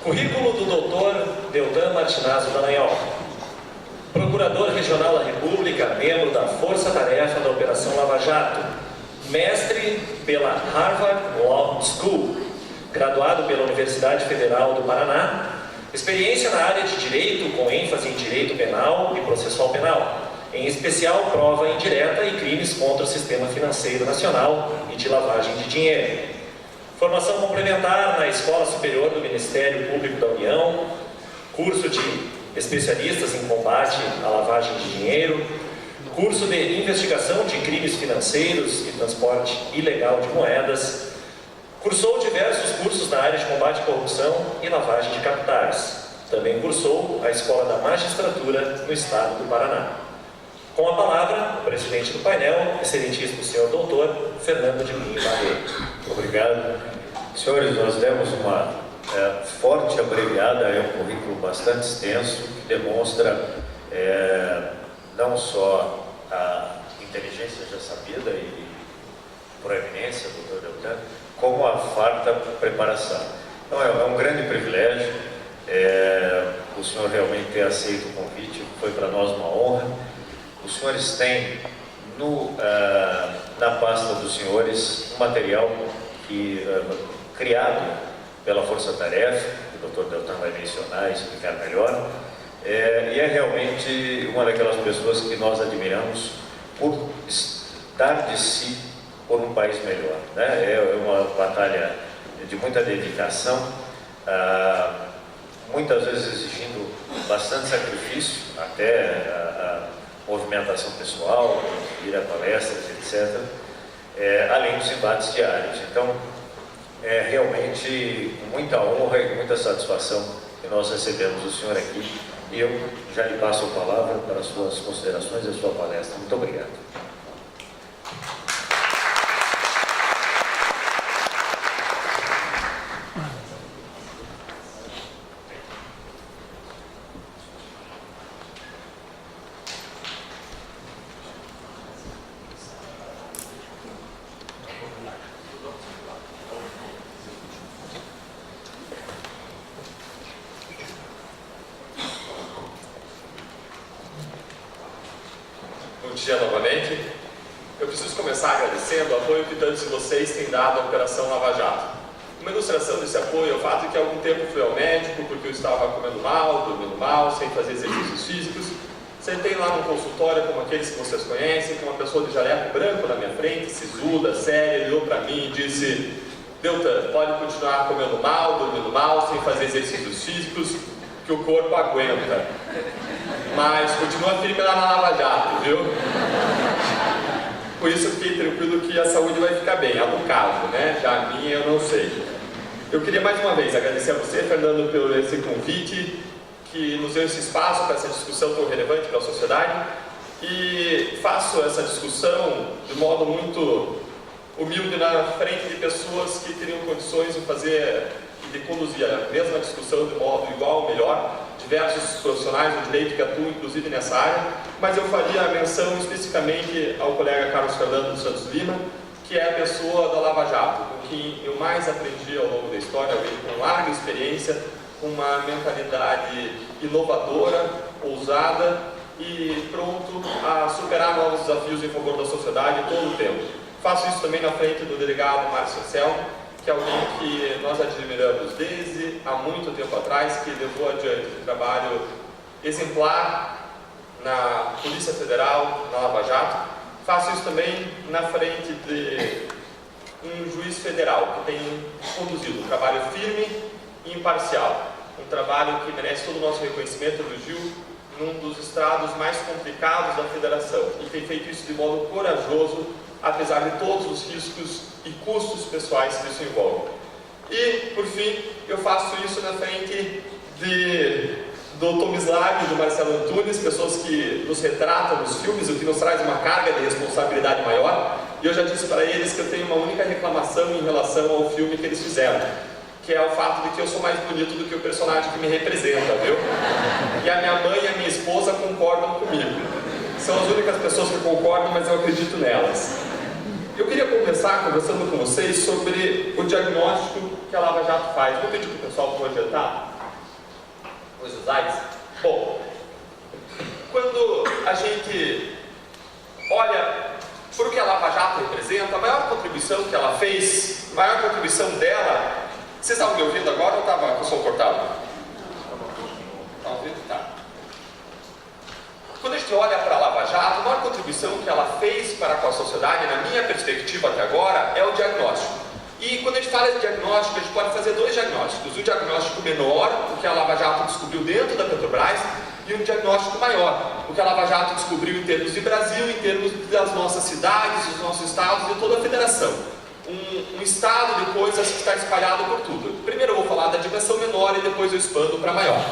Currículo do Dr. Deltan Martinazzo Dallagnol. Procurador Regional da República, membro da Força Tarefa da Operação Lava Jato. Mestre pela Harvard Law School. Graduado pela Universidade Federal do Paraná. Experiência na área de Direito, com ênfase em Direito Penal e Processual Penal. Em especial, prova indireta e crimes contra o sistema financeiro nacional e de lavagem de dinheiro. Formação complementar na Escola Superior do Ministério Público da União. Curso de especialistas em combate à lavagem de dinheiro. Curso de investigação de crimes financeiros e transporte ilegal de moedas. Cursou diversos cursos na área de combate à corrupção e lavagem de capitais. Também cursou a Escola da Magistratura no Estado do Paraná. Com a palavra, o presidente do painel, excelentíssimo senhor doutor Fernando de Pinho Barreto. Obrigado. Senhores, nós demos uma forte abreviada, é um currículo bastante extenso, que demonstra não só a inteligência já sabida e proeminência do Dr. Deltan, como a farta preparação. Então é um grande privilégio o senhor realmente ter aceito o convite, foi para nós uma honra. Os senhores têm na pasta dos senhores um material criado pela Força Tarefa, que o Dr. Deltan vai mencionar e explicar melhor, e é realmente uma daquelas pessoas que nós admiramos por dar de si por um país melhor, né? É uma batalha de muita dedicação, muitas vezes exigindo bastante sacrifício, até a movimentação pessoal, ir a palestras, etc., além dos embates diários. Então, é realmente com muita honra e muita satisfação que nós recebemos o senhor aqui, e eu já lhe passo a palavra para as suas considerações e a sua palestra. Muito obrigado. Bom dia novamente. Eu preciso começar agradecendo o apoio que tantos de vocês têm dado à Operação Lava Jato. Uma ilustração desse apoio é o fato de que há algum tempo fui ao médico porque eu estava comendo mal, dormindo mal, sem fazer exercícios físicos. Sentei lá num consultório como aqueles que vocês conhecem, com uma pessoa de jaleco branco na minha frente, sisuda, séria, ele olhou para mim e disse: Deltan, pode continuar comendo mal, dormindo mal, sem fazer exercícios físicos, que o corpo aguenta. Mas continua firme lá na Lava Jato, viu? Por isso eu fiquei tranquilo que a saúde vai ficar bem, no caso, né? Já a minha eu não sei. Eu queria mais uma vez agradecer a você, Fernando, pelo esse convite, que nos deu esse espaço para essa discussão tão relevante para a sociedade. E faço essa discussão de modo muito humilde na frente de pessoas que teriam condições de fazer e de conduzir a mesma discussão de modo igual ou melhor, diversos profissionais do direito que atuam inclusive nessa área, mas eu faria a menção especificamente ao colega Carlos Fernando dos Santos Lima, que é a pessoa da Lava Jato, com quem eu mais aprendi ao longo da história, alguém com larga experiência, com uma mentalidade inovadora, ousada e pronto a superar novos desafios em favor da sociedade todo o tempo. Faço isso também na frente do delegado Márcio Anselmo, que é alguém que nós admiramos desde há muito tempo atrás, que levou adiante um trabalho exemplar na Polícia Federal, na Lava Jato. Faço isso também na frente de um juiz federal, que tem conduzido um trabalho firme e imparcial. Um trabalho que merece todo o nosso reconhecimento, elogio, num dos estrados mais complicados da Federação. E tem feito isso de modo corajoso, apesar de todos os riscos e custos pessoais que isso envolve. E, por fim, eu faço isso na frente do Tomislav e do Marcelo Antunes, pessoas que nos retratam nos filmes, o que nos traz uma carga de responsabilidade maior. E eu já disse para eles que eu tenho uma única reclamação em relação ao filme que eles fizeram, que é o fato de que eu sou mais bonito do que o personagem que me representa, viu? E a minha mãe e a minha esposa concordam comigo. São as únicas pessoas que concordam, mas eu acredito nelas. Eu queria começar conversando com vocês sobre o diagnóstico que a Lava Jato faz. Vou pedir para o pessoal projetar. os slides. Bom, quando a gente olha para o que a Lava Jato representa, a maior contribuição que ela fez, a maior contribuição dela... Vocês estavam me ouvindo agora ou estava com o som cortado? Estão ouvindo? Tá. Quando a gente olha para a Lava Jato, a maior contribuição que ela fez para com a sociedade, na minha perspectiva até agora, é o diagnóstico. E quando a gente fala de diagnóstico, a gente pode fazer dois diagnósticos. Um diagnóstico menor, o que a Lava Jato descobriu dentro da Petrobras, e um diagnóstico maior, o que a Lava Jato descobriu em termos de Brasil, em termos das nossas cidades, dos nossos estados e toda a federação. Um estado de coisas que está espalhado por tudo. Primeiro eu vou falar da dimensão menor e depois eu expando para maior.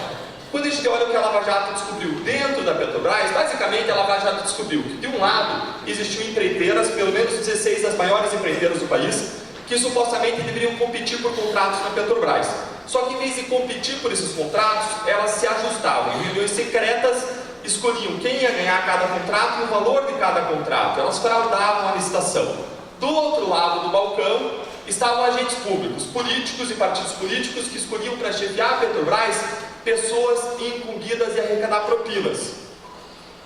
Quando a gente olha o que a Lava Jato descobriu dentro da Petrobras, basicamente a Lava Jato descobriu que, de um lado, existiam empreiteiras, pelo menos 16 das maiores empreiteiras do país, que supostamente deveriam competir por contratos na Petrobras. Só que, em vez de competir por esses contratos, elas se ajustavam. Em reuniões secretas, escolhiam quem ia ganhar cada contrato e o valor de cada contrato. Elas fraudavam a licitação. Do outro lado do balcão, estavam agentes públicos, políticos e partidos políticos que escolhiam para chefiar a Petrobras pessoas incumbidas de arrecadar propinas.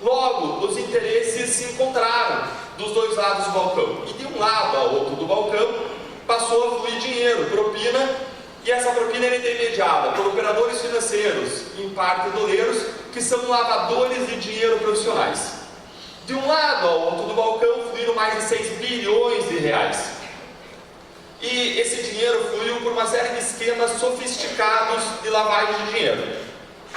Logo, os interesses se encontraram dos dois lados do balcão. E de um lado ao outro do balcão, passou a fluir dinheiro, propina, e essa propina era intermediada por operadores financeiros, em parte doleiros, que são lavadores de dinheiro profissionais. De um lado ao outro do balcão, fluíram mais de 6 bilhões de reais. E esse dinheiro fluiu por uma série de esquemas sofisticados de lavagem de dinheiro.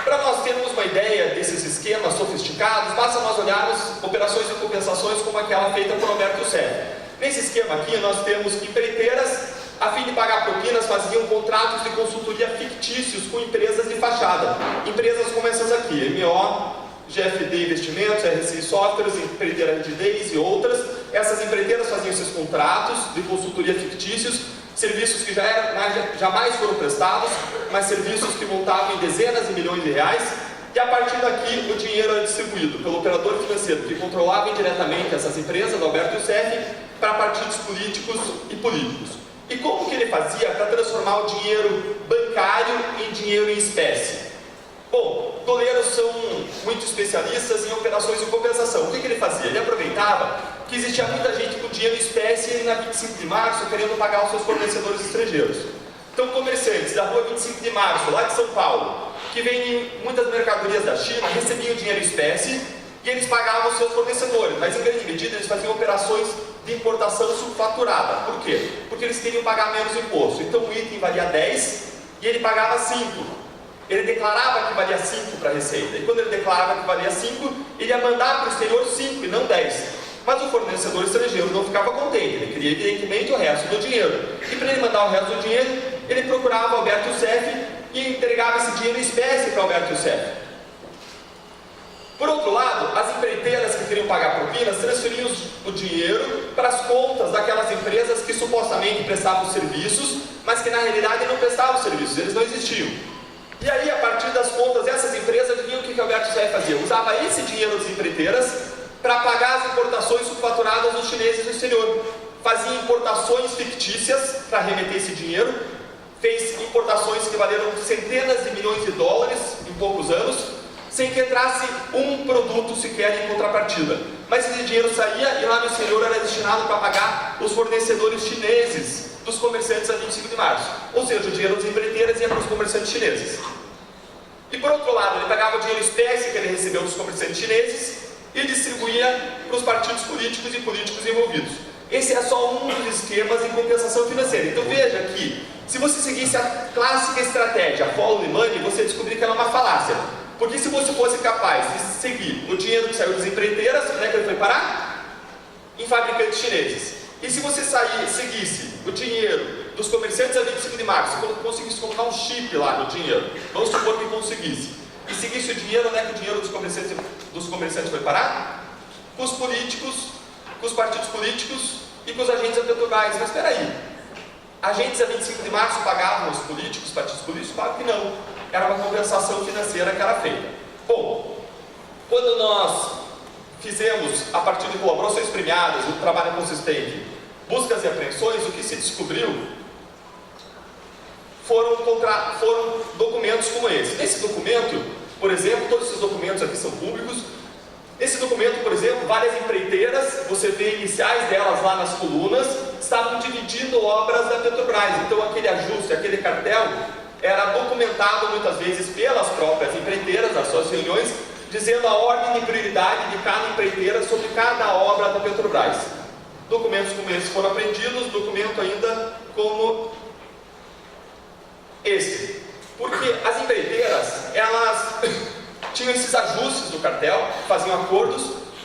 Para nós termos uma ideia desses esquemas sofisticados, basta nós olharmos operações de compensações como aquela feita por Alberto Youssef. Nesse esquema aqui, nós temos que empreiteiras, a fim de pagar propinas, faziam contratos de consultoria fictícios com empresas de fachada. Empresas como essas aqui, MO, GFD Investimentos, RCI Softwares, Empreiteira Redidez e outras. Essas empreiteiras faziam esses contratos de consultoria fictícios, serviços que jamais foram prestados, mas serviços que montavam em dezenas de milhões de reais, e a partir daqui o dinheiro era distribuído pelo operador financeiro que controlava indiretamente essas empresas, do Alberto Youssef, para partidos políticos e políticos. E como que ele fazia para transformar o dinheiro bancário em dinheiro em espécie? Bom, doleiros são muito especialistas em operações de compensação. O que ele fazia? Ele aproveitava que existia muita gente com dinheiro em espécie na 25 de março querendo pagar os seus fornecedores estrangeiros. Então, comerciantes da rua 25 de março, lá de São Paulo, que vendem muitas mercadorias da China, recebiam dinheiro em espécie e eles pagavam os seus fornecedores, mas em grande medida eles faziam operações de importação subfaturada. Por quê? Porque eles queriam pagar menos imposto. Então, o item valia 10 e ele pagava 5. Ele declarava que valia 5 para a Receita, e quando ele declarava que valia 5, ele ia mandar para o exterior 5 e não 10. Mas o fornecedor estrangeiro não ficava contente, ele queria evidentemente o resto do dinheiro. E para ele mandar o resto do dinheiro, ele procurava Alberto Youssef e entregava esse dinheiro em espécie para Alberto Youssef. Por outro lado, as empreiteiras que queriam pagar propinas transferiam o dinheiro para as contas daquelas empresas que supostamente prestavam serviços, mas que na realidade não prestavam serviços, eles não existiam. E aí, a partir das contas dessas empresas, viam o que o Alberto Youssef fazia? Usava esse dinheiro das empreiteiras para pagar as importações subfaturadas dos chineses no exterior. Fazia importações fictícias para remeter esse dinheiro, fez importações que valeram centenas de milhões de dólares em poucos anos, sem que entrasse um produto sequer em contrapartida. Mas esse dinheiro saía e lá no exterior era destinado para pagar os fornecedores chineses dos comerciantes a 25 de março. Ou seja, o dinheiro das empreiteiras ia para os comerciantes chineses. E por outro lado, ele pagava o dinheiro em espécie que ele recebeu dos comerciantes chineses e distribuía para os partidos políticos e políticos envolvidos. Esse é só um dos esquemas de compensação financeira. Então veja que, se você seguisse a clássica estratégia follow the money, você descobriria que ela é uma falácia. Porque se você fosse capaz de seguir o dinheiro que saiu das empreiteiras, onde é que ele foi parar? Em fabricantes chineses. E se você seguisse o dinheiro dos comerciantes a 25 de março, quando conseguisse colocar um chip lá no dinheiro, vamos supor que conseguisse, e seguisse o dinheiro, onde é que o dinheiro dos comerciantes foi parar? Com os políticos, com os partidos políticos e com os agentes da Petrobras. Mas espera aí, agentes a 25 de março pagavam os políticos, os partidos políticos? Claro que não. Era uma compensação financeira que era feita. Bom, quando nós fizemos, a partir de colaborações premiadas, um trabalho consistente, buscas e apreensões, o que se descobriu foram documentos como esse. Nesse documento, por exemplo, todos esses documentos aqui são públicos. Nesse documento, por exemplo, várias empreiteiras, você vê iniciais delas lá nas colunas, estavam dividindo obras da Petrobras. Então aquele ajuste, aquele cartel, era documentado muitas vezes pelas próprias empreiteiras, nas suas reuniões, dizendo a ordem de prioridade de cada empreiteira sobre cada obra da Petrobras. Documentos como esses foram apreendidos, documento ainda como esse. Porque as empreiteiras, elas tinham esses ajustes do cartel, faziam acordos,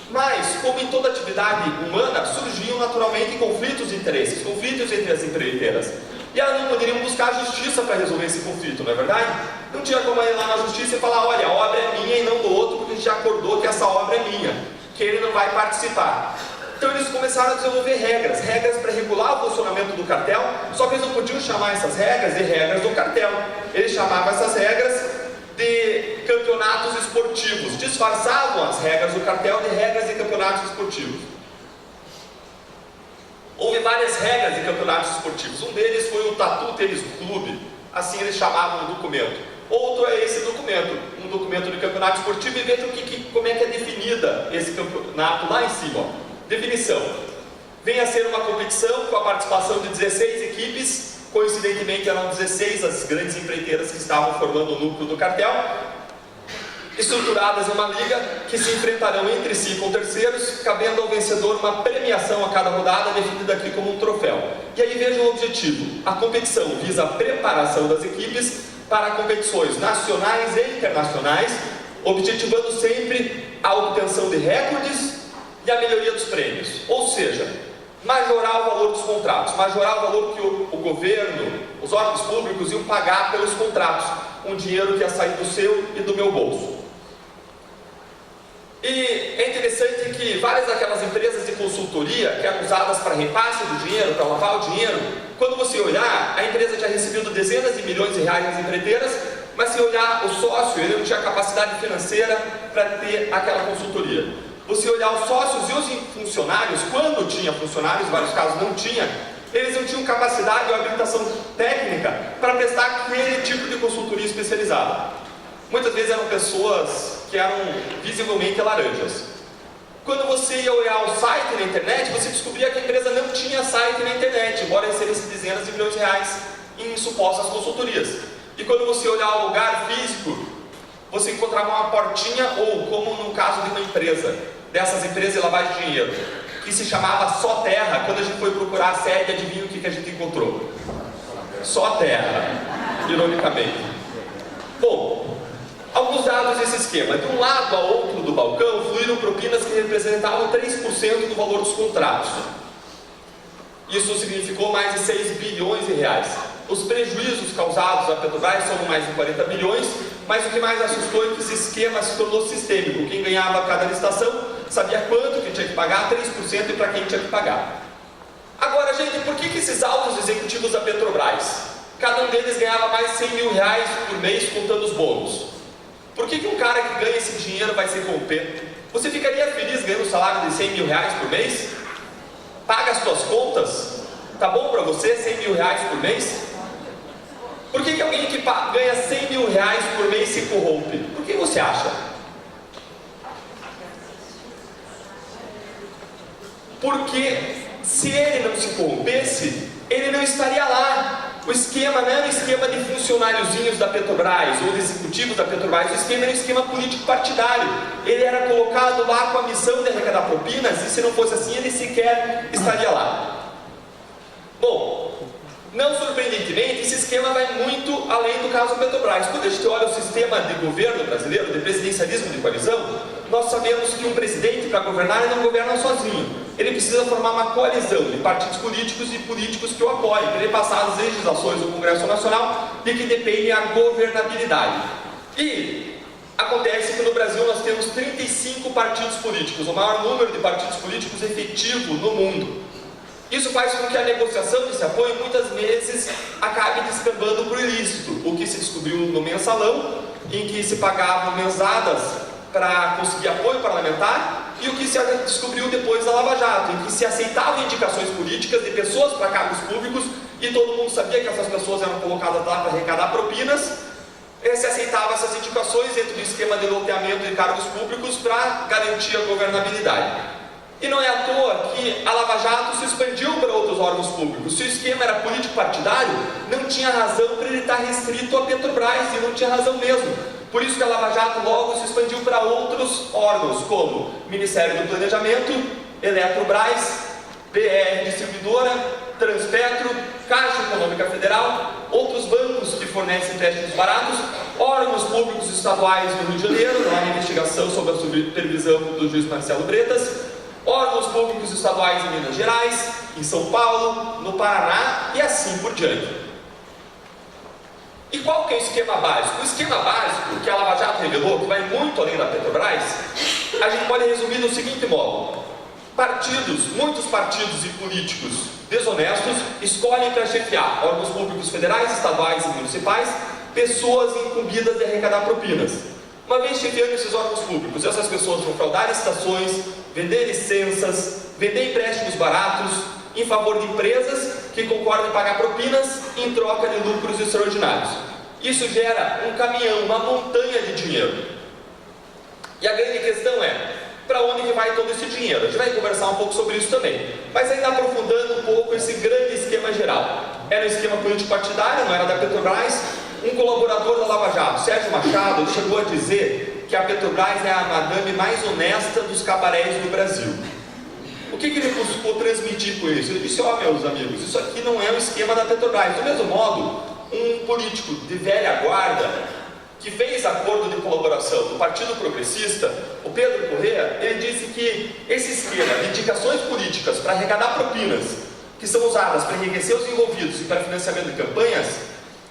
mas, como em toda atividade humana, surgiam naturalmente conflitos de interesses, conflitos entre as empreiteiras. E elas não poderiam buscar a justiça para resolver esse conflito, não é verdade? Não tinha como ir lá na justiça e falar, olha, a obra é minha e não do outro, porque a gente já acordou que essa obra é minha, que ele não vai participar. Então eles começaram a desenvolver regras para regular o funcionamento do cartel, só que eles não podiam chamar essas regras de regras do cartel. Eles chamavam essas regras de campeonatos esportivos, disfarçavam as regras do cartel de regras de campeonatos esportivos. Houve várias regras de campeonatos esportivos. Um deles foi o Tatu Tênis Clube, assim eles chamavam o documento. Outro é esse documento, um documento de campeonato esportivo, e vejam como é que é definida esse campeonato lá em cima. Ó. Definição: vem a ser uma competição com a participação de 16 equipes, coincidentemente eram 16 as grandes empreiteiras que estavam formando o núcleo do cartel, estruturadas em uma liga que se enfrentarão entre si com terceiros, cabendo ao vencedor uma premiação a cada rodada, definida aqui como um troféu. E aí vejam o objetivo: a competição visa a preparação das equipes para competições nacionais e internacionais, objetivando sempre a obtenção de recordes e a melhoria dos prêmios, ou seja, majorar o valor dos contratos, majorar o valor que o governo, os órgãos públicos iam pagar pelos contratos, um dinheiro que ia sair do seu e do meu bolso. E é interessante que várias daquelas empresas de consultoria que eram usadas para repasse do dinheiro, para lavar o dinheiro, quando você olhar, a empresa tinha recebido dezenas de milhões de reais nas empreiteiras, mas se olhar o sócio, ele não tinha capacidade financeira para ter aquela consultoria. Você olhar os sócios e os funcionários, quando tinha funcionários, em vários casos não tinha, eles não tinham capacidade ou habilitação técnica para prestar aquele tipo de consultoria especializada. Muitas vezes eram pessoas que eram visivelmente laranjas. Quando você ia olhar o site na internet, você descobria que a empresa não tinha site na internet, embora recebesse dezenas de milhões de reais em supostas consultorias. E quando você olhar o lugar físico, você encontrava uma portinha, ou como no caso de uma empresa, dessas empresas de lavagem de dinheiro, que se chamava Só Terra. Quando a gente foi procurar a sede, adivinha o que a gente encontrou? Só Terra, ironicamente. Bom, alguns dados desse esquema: de um lado a outro do balcão fluíram propinas que representavam 3% do valor dos contratos. Isso significou mais de 6 bilhões de reais. Os prejuízos causados à Petrobras são mais de 40 bilhões, mas o que mais assustou é que esse esquema se tornou sistêmico. Quem ganhava cada licitação sabia quanto que tinha que pagar, 3% e para quem tinha que pagar. Agora, gente, por que esses altos executivos da Petrobras, cada um deles ganhava mais de 100 mil reais por mês contando os bônus? Por que um cara que ganha esse dinheiro vai se corromper? Você ficaria feliz ganhando um salário de 100 mil reais por mês? Paga as suas contas? Tá bom para você 100 mil reais por mês? Por que alguém que ganha 100 mil reais por mês se corrompe? Por que você acha? Porque se ele não se corrompesse, ele não estaria lá. O esquema não era um esquema de funcionáriozinhos da Petrobras ou de executivos da Petrobras, o esquema era um esquema político partidário. Ele era colocado lá com a missão de arrecadar propinas, e se não fosse assim, ele sequer estaria lá. Bom, não surpreendentemente, esse esquema vai muito além do caso Petrobras. Quando a gente olha o sistema de governo brasileiro, de presidencialismo de coalizão, nós sabemos que um presidente, para governar, ele não governa sozinho. Ele precisa formar uma coalizão de partidos políticos e políticos que o apoiem, para ele passar as legislações do Congresso Nacional, de que depende a governabilidade. E acontece que no Brasil nós temos 35 partidos políticos, o maior número de partidos políticos efetivo no mundo. Isso faz com que a negociação desse apoio muitas vezes acabe descambando para o ilícito, o que se descobriu no mensalão, em que se pagavam mesadas para conseguir apoio parlamentar, e o que se descobriu depois da Lava Jato, em que se aceitavam indicações políticas de pessoas para cargos públicos e todo mundo sabia que essas pessoas eram colocadas lá para arrecadar propinas, se aceitava essas indicações dentro do esquema de loteamento de cargos públicos para garantir a governabilidade. E não é à toa que a Lava Jato se expandiu para outros órgãos públicos. Se o esquema era político-partidário, não tinha razão para ele estar restrito a Petrobras, e não tinha razão mesmo. Por isso que a Lava Jato logo se expandiu para outros órgãos, como Ministério do Planejamento, Eletrobras, BR Distribuidora, Transpetro, Caixa Econômica Federal, outros bancos que fornecem empréstimos baratos, órgãos públicos estaduais no Rio de Janeiro, lá na investigação sob a supervisão do juiz Marcelo Bretas, órgãos públicos estaduais em Minas Gerais, em São Paulo, no Paraná e assim por diante. E qual que é o esquema básico? O esquema básico que a Lava Jato revelou, que vai muito além da Petrobras, a gente pode resumir no seguinte modo: partidos, muitos partidos e políticos desonestos escolhem para chefiar órgãos públicos federais, estaduais e municipais pessoas incumbidas de arrecadar propinas. Uma vez chefiando esses órgãos públicos, essas pessoas vão fraudar licitações, vender licenças, vender empréstimos baratos em favor de empresas que concordam em pagar propinas em troca de lucros extraordinários. Isso gera um caminhão, uma montanha de dinheiro. E a grande questão é: para onde que vai todo esse dinheiro? A gente vai conversar um pouco sobre isso também, mas ainda aprofundando um pouco esse grande esquema geral. Era um esquema político-partidário, não era da Petrobras. Um colaborador da Lava Jato, Sérgio Machado, chegou a dizer que a Petrobras é a madame mais honesta dos cabarés do Brasil. O que ele buscou transmitir com isso? Ele disse: ó, meus amigos, isso aqui não é o esquema da Petrobras. Do mesmo modo, um político de velha guarda que fez acordo de colaboração do Partido Progressista, o Pedro Corrêa, ele disse que esse esquema de indicações políticas para arrecadar propinas, que são usadas para enriquecer os envolvidos e para financiamento de campanhas,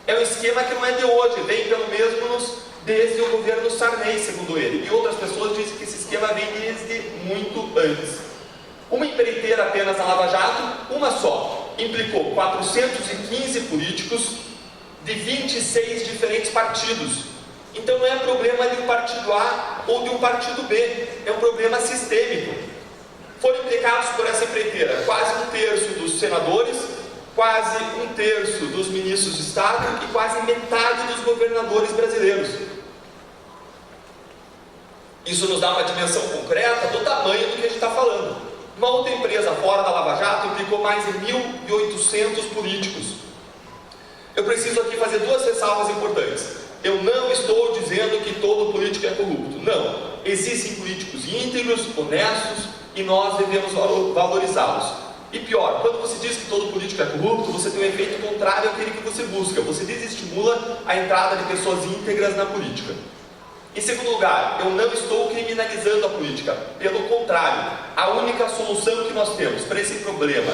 é um esquema que não é de hoje, vem pelo menos desde o governo Sarney, segundo ele. E outras pessoas dizem que esse esquema vem desde muito antes. Uma empreiteira apenas na Lava Jato, uma só, implicou 415 políticos de 26 diferentes partidos. Então não é problema de um partido A ou de um partido B, é um problema sistêmico. Foram implicados por essa empreiteira quase um terço dos senadores, quase um terço dos ministros de Estado e quase metade dos governadores brasileiros. Isso nos dá uma dimensão concreta do tamanho do que a gente está falando. Uma outra empresa fora da Lava Jato implicou mais de 1.800 políticos. Eu preciso aqui fazer duas ressalvas importantes. Eu não estou dizendo que todo político é corrupto. Não. Existem políticos íntegros, honestos, e nós devemos valorizá-los. E pior, quando você diz que todo político é corrupto, você tem um efeito contrário àquele que você busca. Você desestimula a entrada de pessoas íntegras na política. Em segundo lugar, eu não estou criminalizando a política. Pelo contrário, a única solução que nós temos para esse problema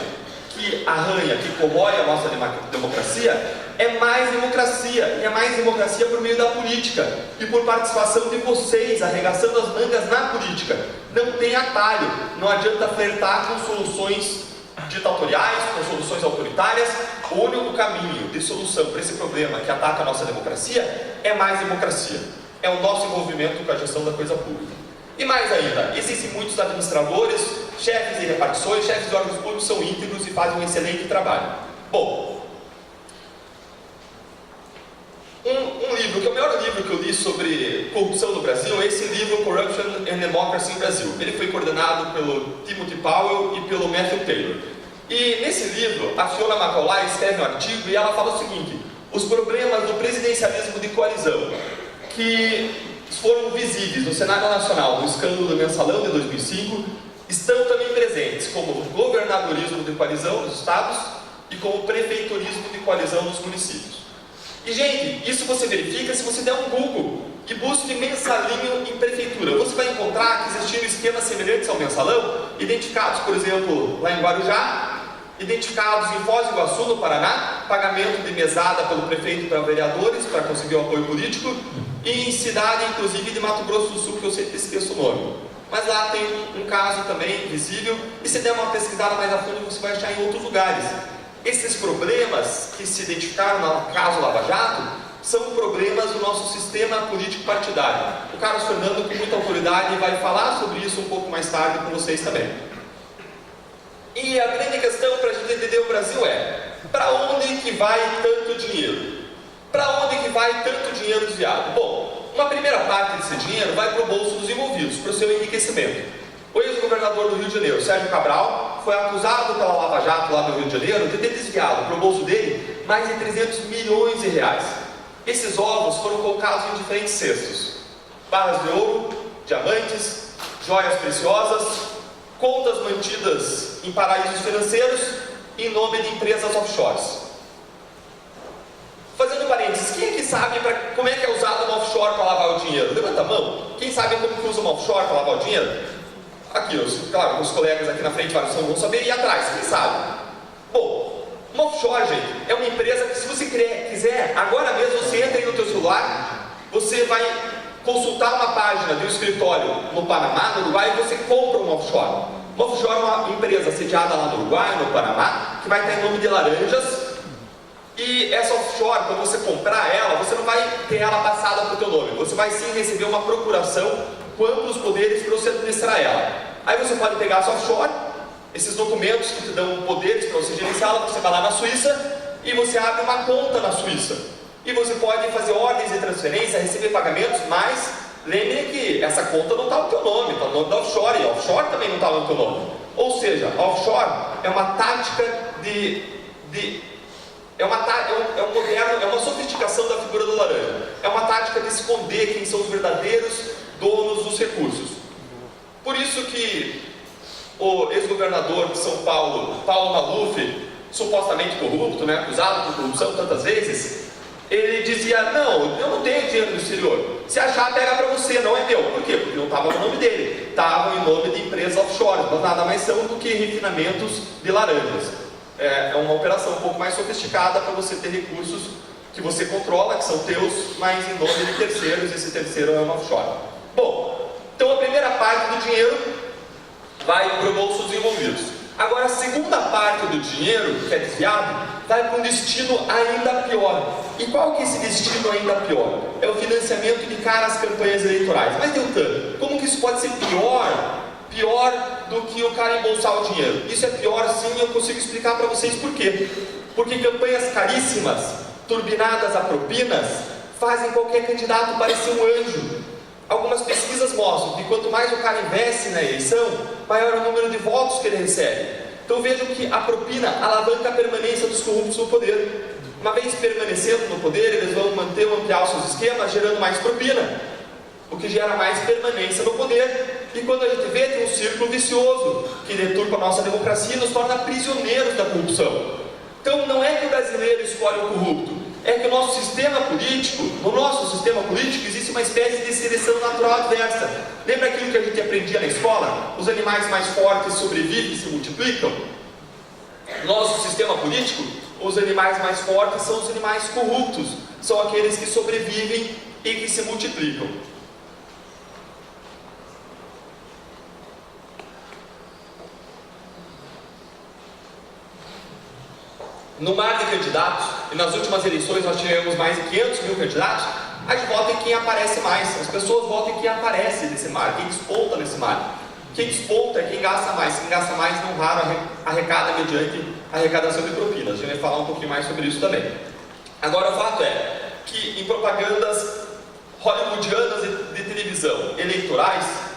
que arranha, que corrói a nossa democracia, é mais democracia. E é mais democracia por meio da política e por participação de vocês, arregaçando as mangas na política. Não tem atalho, não adianta flertar com soluções ditatoriais, com soluções autoritárias. O único caminho de solução para esse problema que ataca a nossa democracia é mais democracia. É o nosso envolvimento com a gestão da coisa pública. E mais ainda, existem muitos administradores, chefes de repartições, chefes de órgãos públicos são íntegros e fazem um excelente trabalho. Bom, um livro, que é o melhor livro que eu li sobre corrupção no Brasil, é esse livro, Corruption and Democracy in Brazil. Ele foi coordenado pelo Timothy Powell e pelo Matthew Taylor. E nesse livro, a Fiona Macaulay escreve um artigo e ela fala o seguinte: os problemas do presidencialismo de coalizão que foram visíveis no cenário nacional no escândalo do Mensalão de 2005 estão também presentes como governadorismo de coalizão nos estados e como prefeitorismo de coalizão nos municípios. E, gente, isso você verifica se você der um Google e busque mensalinho em prefeitura. Você vai encontrar que existiam esquemas semelhantes ao mensalão, identificados, por exemplo, lá em Guarujá, identificados em Foz do Iguaçu, no Paraná, pagamento de mesada pelo prefeito para vereadores, para conseguir o apoio político, e em cidade, inclusive, de Mato Grosso do Sul, que eu sempre esqueço o nome. Mas lá tem um caso também visível, e se der uma pesquisada mais a fundo, você vai achar em outros lugares. Esses problemas que se identificaram no caso Lava Jato são problemas do nosso sistema político partidário. O Carlos Fernando, com muita autoridade, vai falar sobre isso um pouco mais tarde com vocês também. E a grande questão para a gente entender o Brasil é: para onde que vai tanto dinheiro? Para onde que vai tanto dinheiro desviado? Bom, uma primeira parte desse dinheiro vai para o bolso dos envolvidos, para o seu enriquecimento. O ex-governador do Rio de Janeiro, Sérgio Cabral, foi acusado pela Lava Jato lá do Rio de Janeiro de ter desviado para o bolso dele mais de 300 milhões de reais. Esses ovos foram colocados em diferentes cestos: barras de ouro, diamantes, joias preciosas, contas mantidas em paraísos financeiros em nome de empresas offshores. Fazendo parênteses, quem aqui sabe como é que é usado uma offshore para lavar o dinheiro? Levanta a mão. Quem sabe como que usa uma offshore para lavar o dinheiro? Aqui, claro, os colegas aqui na frente vão saber, e atrás, quem sabe? Bom, uma offshore, gente, é uma empresa que, se você quiser, agora mesmo você entra aí no teu celular, você vai consultar uma página de um escritório no Panamá, no Uruguai, e você compra uma offshore. Uma offshore é uma empresa sediada lá no Uruguai, no Panamá, que vai estar em nome de laranjas. E essa offshore, quando você comprar ela, você não vai ter ela passada para o teu nome. Você vai sim receber uma procuração quanto os poderes para você administrar ela. Aí você pode pegar essa offshore, esses documentos que te dão poderes para você gerenciá-la, você vai lá na Suíça e você abre uma conta na Suíça. E você pode fazer ordens de transferência, receber pagamentos, mas lembre que essa conta não está no teu nome, está no nome da offshore, e a offshore também não está no teu nome. Ou seja, a offshore é uma tática é uma sofisticação da figura do laranja. É uma tática de esconder quem são os verdadeiros donos dos recursos. Por isso que o ex-governador de São Paulo, Paulo Maluf, supostamente corrupto, né, acusado por corrupção tantas vezes, ele dizia: não, eu não tenho dinheiro no exterior. Se achar, pega para você, não é meu. Por quê? Porque não estava no nome dele, estava em nome de empresas offshore, mas nada mais são do que refinamentos de laranjas. É uma operação um pouco mais sofisticada para você ter recursos que você controla, que são teus, mas em nome de terceiros, e esse terceiro é uma offshore. Bom, então a primeira parte do dinheiro vai para o bolso dos envolvidos. Agora a segunda parte do dinheiro, que é desviado, vai para um destino ainda pior. E qual que é esse destino ainda pior? É o financiamento de caras campanhas eleitorais. Mas, Deltan, como que isso pode ser pior do que o cara embolsar o dinheiro? Isso é pior sim, eu consigo explicar para vocês por quê. Porque campanhas caríssimas, turbinadas a propinas, fazem qualquer candidato parecer um anjo. Algumas pesquisas mostram que quanto mais o cara investe na eleição, maior é o número de votos que ele recebe. Então vejam que a propina alavanca a permanência dos corruptos no poder. Uma vez permanecendo no poder, eles vão manter ou ampliar os seus esquemas, gerando mais propina, o que gera mais permanência no poder. E quando a gente vê, tem um círculo vicioso que deturpa a nossa democracia e nos torna prisioneiros da corrupção. Então não é que o brasileiro escolhe o corrupto, é que no nosso sistema político existe uma espécie de seleção natural adversa. Lembra aquilo que a gente aprendia na escola? Os animais mais fortes sobrevivem e se multiplicam? No nosso sistema político, os animais mais fortes são os animais corruptos, são aqueles que sobrevivem e que se multiplicam. No mar de candidatos, e nas últimas eleições nós tivemos mais de 500 mil candidatos, a gente vota em quem aparece mais. As pessoas votam em quem aparece nesse mar, quem desponta nesse mar. Quem desponta é quem gasta mais. Quem gasta mais, não raro, arrecada mediante arrecadação de propinas. A gente vai falar um pouquinho mais sobre isso também. Agora, o fato é que em propagandas hollywoodianas de televisão eleitorais,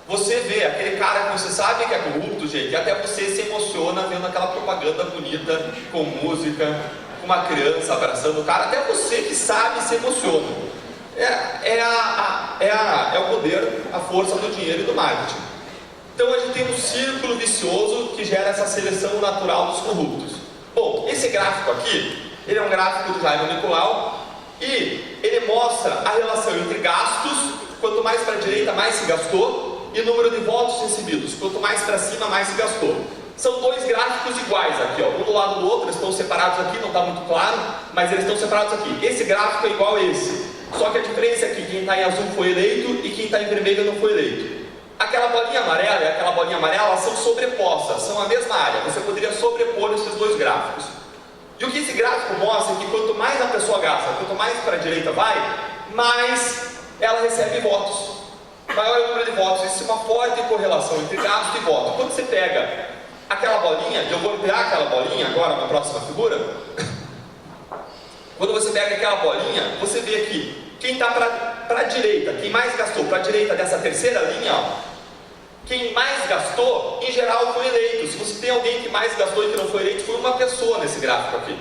você vê aquele cara que você sabe que é corrupto, gente, e até você se emociona vendo aquela propaganda bonita, com música, com uma criança abraçando o cara, até você que sabe se emociona. É o poder, a força do dinheiro e do marketing. Então a gente tem um círculo vicioso que gera essa seleção natural dos corruptos. Bom, esse gráfico aqui, ele é um gráfico do Jaime Nicolau, e ele mostra a relação entre gastos, quanto mais para a direita, mais se gastou, e número de votos recebidos, quanto mais para cima, mais se gastou. São dois gráficos iguais aqui, ó, um do lado do outro, eles estão separados aqui, não está muito claro, mas eles estão separados aqui. Esse gráfico é igual a esse, só que a diferença é que quem está em azul foi eleito e quem está em vermelho não foi eleito. Aquela bolinha amarela e aquela bolinha amarela, elas são sobrepostas, são a mesma área, você poderia sobrepor esses dois gráficos. E o que esse gráfico mostra é que quanto mais a pessoa gasta, quanto mais para a direita vai, mais ela recebe votos. Maior é o número de votos, existe uma forte correlação entre gasto e voto. Quando você pega aquela bolinha, eu vou ampliar aquela bolinha agora na próxima figura. Quando você pega aquela bolinha, você vê aqui, quem está para a direita, quem mais gastou para a direita dessa terceira linha, ó, quem mais gastou, em geral, foi eleito. Se você tem alguém que mais gastou e que não foi eleito, foi uma pessoa nesse gráfico aqui.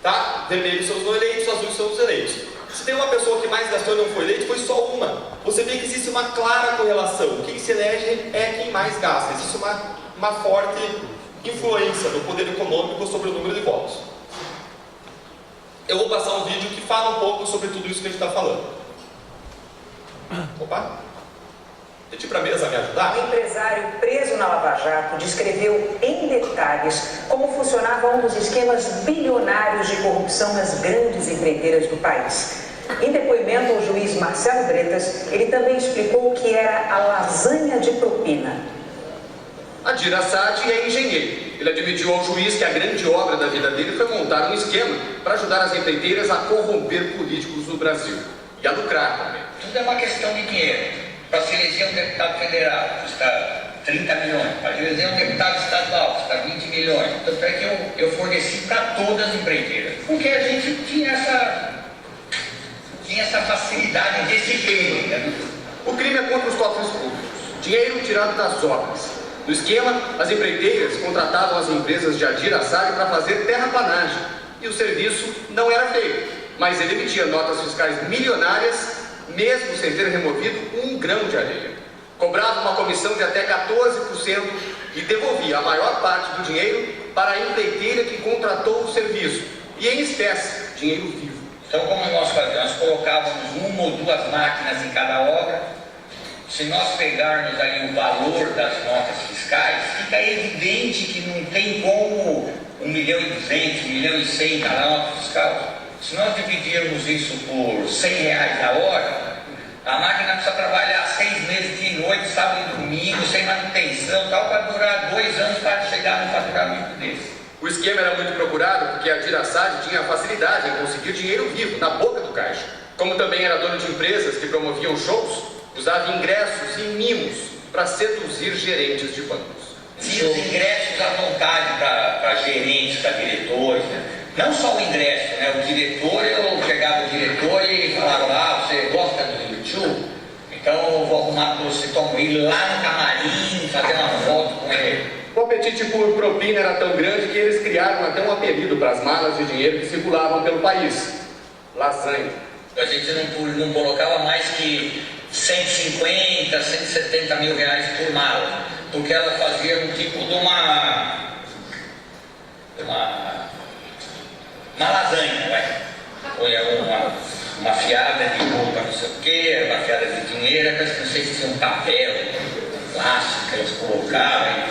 Tá? Vermelhos são os não eleitos, azuis são os eleitos. Se tem uma pessoa que mais gastou e não foi eleito, foi só uma. Você vê que existe uma clara correlação. Quem se elege é quem mais gasta. Existe uma forte influência do poder econômico sobre o número de votos. Eu vou passar um vídeo que fala um pouco sobre tudo isso que a gente está falando. Opa! Pedi para a mesa me ajudar? O empresário preso na Lava Jato descreveu em detalhes como funcionava um dos esquemas bilionários de corrupção nas grandes empreiteiras do país. Em depoimento ao juiz Marcelo Bretas, ele também explicou o que era a lasanha de propina. Adir Assad é engenheiro. Ele admitiu ao juiz que a grande obra da vida dele foi montar um esquema para ajudar as empreiteiras a corromper políticos no Brasil e a lucrar também. Tudo é uma questão de dinheiro. Para se eleger um deputado federal, custa 30 milhões. Para eleger um deputado estadual, custa 20 milhões. Tanto é que eu forneci para todas as empreiteiras. Porque a gente tinha essa facilidade desse crime. Né? O crime é contra os cofres públicos. Dinheiro tirado das obras. No esquema, as empreiteiras contratavam as empresas de Adir Assad para fazer terraplanagem. E o serviço não era feito. Mas ele emitia notas fiscais milionárias, mesmo sem ter removido um grão de areia. Cobrava uma comissão de até 14% e devolvia a maior parte do dinheiro para a empreiteira que contratou o serviço. E em espécie, dinheiro vivo. Então, como nós fazíamos? Nós colocávamos uma ou duas máquinas em cada obra. Se nós pegarmos ali o valor das notas fiscais, fica evidente que não tem como 1,2 milhão, 1,1 milhão cada nota fiscal. Se nós dividirmos isso por R$100 a hora, a máquina precisa trabalhar 6 meses de noite, sábado e domingo, sem manutenção, tal, para durar 2 anos para chegar no faturamento desse. O esquema era muito procurado porque Adir Assad tinha facilidade em conseguir dinheiro vivo, na boca do caixa. Como também era dono de empresas que promoviam shows, usava ingressos e mimos para seduzir gerentes de bancos. E os ingressos à vontade para gerentes, para diretores, né? Não só o ingresso, né? O diretor, eu chegava o diretor e falava, você gosta do YouTube? Então eu vou arrumar para você ir lá no camarim, fazer uma foto com ele. O apetite por propina era tão grande que eles criaram até um apelido para as malas de dinheiro que circulavam pelo país: lasanha. A gente não colocava mais que 150, 170 mil reais por mala, porque ela fazia um tipo de uma lasanha, vai. Uma fiada de roupa, não sei o quê, uma fiada de dinheiro, não sei se tinha um papel, plástico que eles colocavam,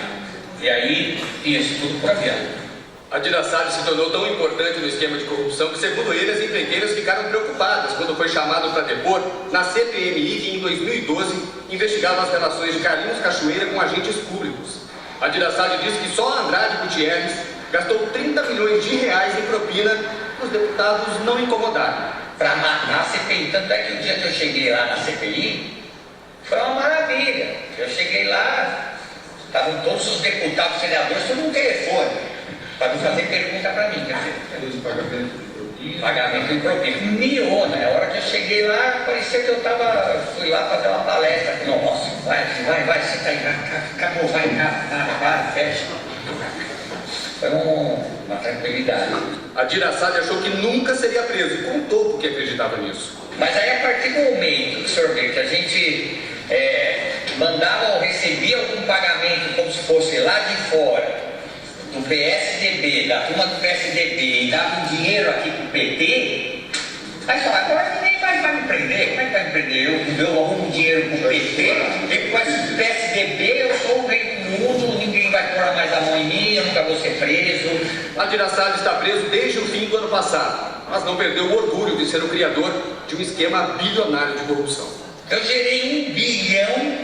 e aí ia isso tudo por avião. Adir Assad se tornou tão importante no esquema de corrupção que, segundo ele, as empreiteiras ficaram preocupadas quando foi chamado para depor na CPMI, que em 2012 investigava as relações de Carlinhos Cachoeira com agentes públicos. Adir Assad disse que só Andrade Gutierrez gastou 30 milhões de reais em propina para os deputados não incomodarem. Para matar a CPI, tanto é que o dia que eu cheguei lá na CPI, foi uma maravilha. Eu cheguei lá, estavam todos os deputados, senadores, todo no telefone, para não fazer pergunta para mim. Quer dizer, pagamento de propina. Miou, né? A hora que eu cheguei lá, parecia que eu fui lá fazer uma palestra. Nossa, vai, senta aí, acabou, vai, fecha. Foi uma tranquilidade. Adir Assad achou que nunca seria preso e contou porque acreditava nisso. Mas aí, a partir do momento que o senhor vê que a gente mandava ou recebia algum pagamento como se fosse lá de fora, do PSDB, da turma do PSDB, e dava um dinheiro aqui pro PT, aí fala, agora ninguém vai me prender. Como é que vai me prender? Eu arrumo dinheiro pro PT, depois do PSDB, eu sou o rei do mundo, ninguém vai pôr mais a mão em mim, eu nunca vou ser preso. Adir Assad está preso desde o fim do ano passado, mas não perdeu o orgulho de ser o criador de um esquema bilionário de corrupção. Eu gerei 1 bilhão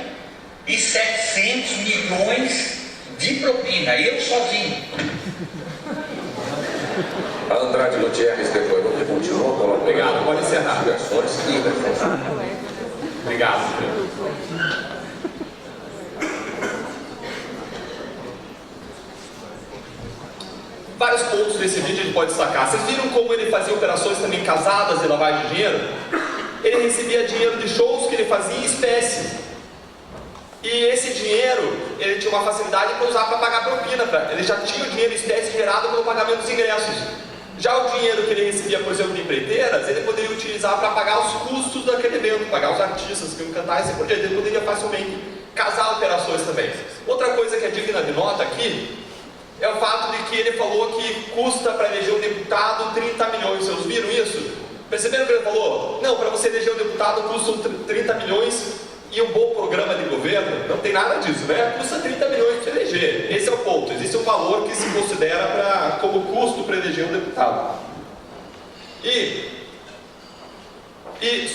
e 700 milhões de propina, eu sozinho. A Andrade Gutierrez depois continuou colaborando. Obrigado, pode encerrar. Obrigado. para esse vídeo, ele pode destacar. Vocês viram como ele fazia operações também casadas de lavagem de dinheiro? Ele recebia dinheiro de shows que ele fazia em espécie. E esse dinheiro, ele tinha uma facilidade para usar para pagar propina. Ele já tinha o dinheiro em espécie gerado pelo pagamento dos ingressos. Já o dinheiro que ele recebia, por exemplo, de empreiteiras, ele poderia utilizar para pagar os custos daquele evento, pagar os artistas que iam cantar, e assim por diante. Ele poderia facilmente casar operações também. Outra coisa que é digna de nota aqui é o fato de que ele falou que custa para eleger um deputado 30 milhões. Vocês viram isso? Perceberam o que ele falou? Não, para você eleger um deputado custam 30 milhões e um bom programa de governo. Não tem nada disso, né? Custa 30 milhões para eleger. Esse é o ponto. Existe um valor que se considera como custo para eleger um deputado. E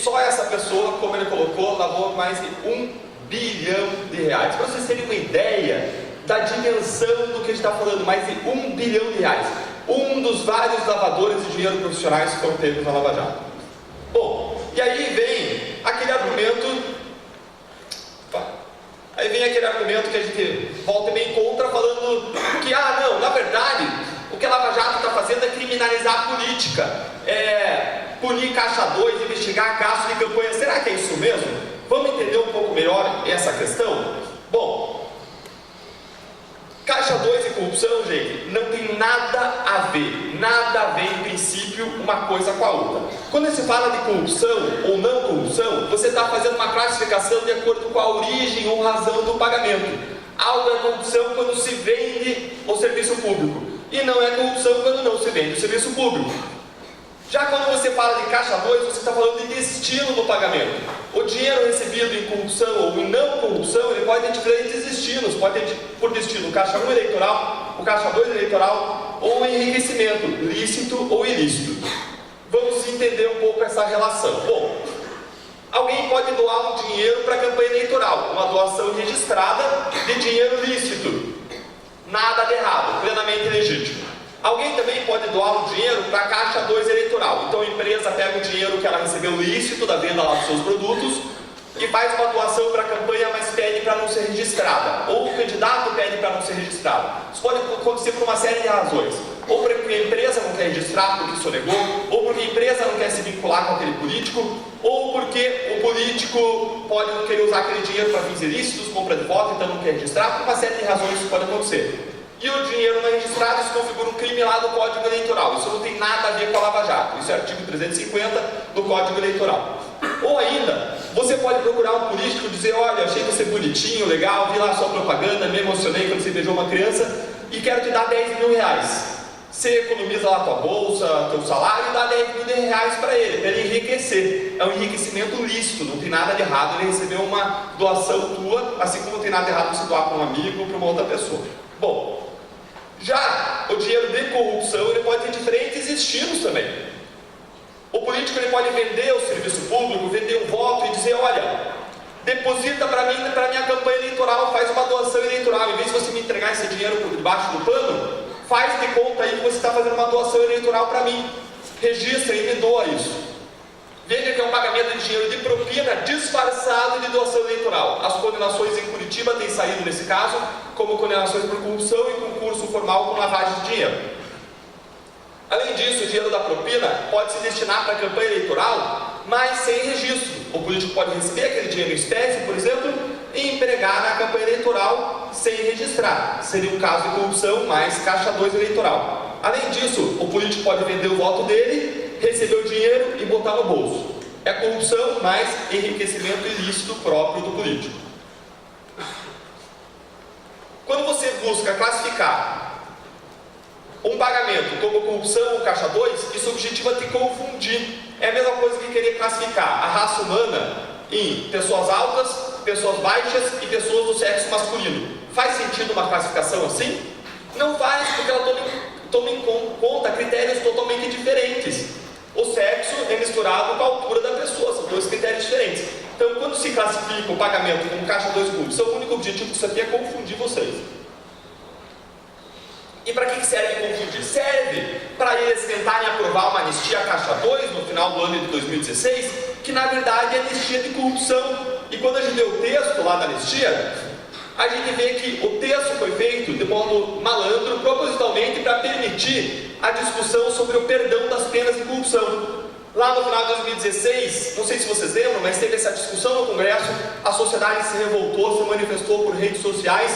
só essa pessoa, como ele colocou, lavou mais de 1 bilhão de reais. Para vocês terem uma ideia da dimensão do que a gente está falando, mais de 1 bilhão de reais. Um dos vários lavadores de dinheiro profissionais que foram pegos na Lava Jato. Bom, e aí vem aquele argumento que a gente volta e meia encontra falando que, não, na verdade, o que a Lava Jato está fazendo é criminalizar a política, punir Caixa 2, investigar casos de campanha. Será que é isso mesmo? Vamos entender um pouco melhor essa questão? Bom, Caixa 2 e corrupção, gente, não tem nada a ver em princípio uma coisa com a outra. Quando se fala de corrupção ou não corrupção, você está fazendo uma classificação de acordo com a origem ou razão do pagamento. Algo é corrupção quando se vende o serviço público, e não é corrupção quando não se vende o serviço público. Já quando você fala de Caixa 2, você está falando de destino do pagamento. O dinheiro recebido em corrupção ou em não corrupção, ele pode ter diferentes destinos. Pode ter por destino o Caixa 1 eleitoral, o Caixa 2 eleitoral, ou enriquecimento, lícito ou ilícito. Vamos entender um pouco essa relação. Bom, alguém pode doar um dinheiro para a campanha eleitoral, uma doação registrada de dinheiro lícito. Nada de errado, plenamente legítimo. Alguém também pode doar um dinheiro para a Caixa 2 eleitoral. Então a empresa pega o dinheiro que ela recebeu lícito da venda lá dos seus produtos e faz uma doação para a campanha, mas pede para não ser registrada. Ou o candidato pede para não ser registrado. Isso pode acontecer por uma série de razões. Ou porque a empresa não quer registrar porque sonegou, ou porque a empresa não quer se vincular com aquele político, ou porque o político pode não querer usar aquele dinheiro para fins ilícitos, compra de voto, então não quer registrar. Por uma série de razões isso pode acontecer. E o dinheiro não registrado, isso configura um crime lá do Código Eleitoral. Isso não tem nada a ver com a Lava Jato. Isso é artigo 350 do Código Eleitoral. Ou ainda, você pode procurar um político e dizer: olha, achei você bonitinho, legal, vi lá a sua propaganda, me emocionei quando você beijou uma criança e quero te dar 10 mil reais. Você economiza lá a tua bolsa, teu salário e dá 10 mil reais para ele enriquecer. É um enriquecimento lícito, não tem nada de errado ele receber uma doação tua, assim como não tem nada de errado você doar para um amigo ou para uma outra pessoa. Bom, já o dinheiro de corrupção, ele pode ter diferentes destinos também. O político ele pode vender o serviço público, vender um voto e dizer: olha, deposita para mim, para minha campanha eleitoral, faz uma doação eleitoral. Em vez de você me entregar esse dinheiro por debaixo do pano, faz de conta aí que você está fazendo uma doação eleitoral para mim. Registra e me doa isso. Veja que é um pagamento de dinheiro de propina disfarçado de doação eleitoral. As condenações em Curitiba têm saído nesse caso como condenações por corrupção e concurso formal com lavagem de dinheiro. Além disso, o dinheiro da propina pode se destinar para a campanha eleitoral, mas sem registro. O político pode receber aquele dinheiro em espécie, por exemplo, e empregar na campanha eleitoral sem registrar. Seria um caso de corrupção mais Caixa 2 eleitoral. Além disso, o político pode vender o voto dele, receber o dinheiro e botar no bolso. É corrupção mais enriquecimento ilícito próprio do político. Quando você busca classificar um pagamento como corrupção ou Caixa 2, isso objetiva te confundir. É a mesma coisa que querer classificar a raça humana em pessoas altas, pessoas baixas e pessoas do sexo masculino. Faz sentido uma classificação assim? Não faz, porque ela toma em conta critérios totalmente diferentes. O sexo é misturado com a altura da pessoa, são dois critérios diferentes. Então, quando se classifica o pagamento como Caixa 2 corrupção, o único objetivo disso aqui é confundir vocês. E para que serve confundir? Serve para eles tentarem aprovar uma anistia Caixa 2 no final do ano de 2016, que na verdade é anistia de corrupção. E quando a gente deu o texto lá da anistia, a gente vê que o texto foi feito de modo malandro, propositalmente, para permitir a discussão sobre o perdão das penas de corrupção. Lá no final de 2016, não sei se vocês lembram, mas teve essa discussão no Congresso, a sociedade se revoltou, se manifestou por redes sociais,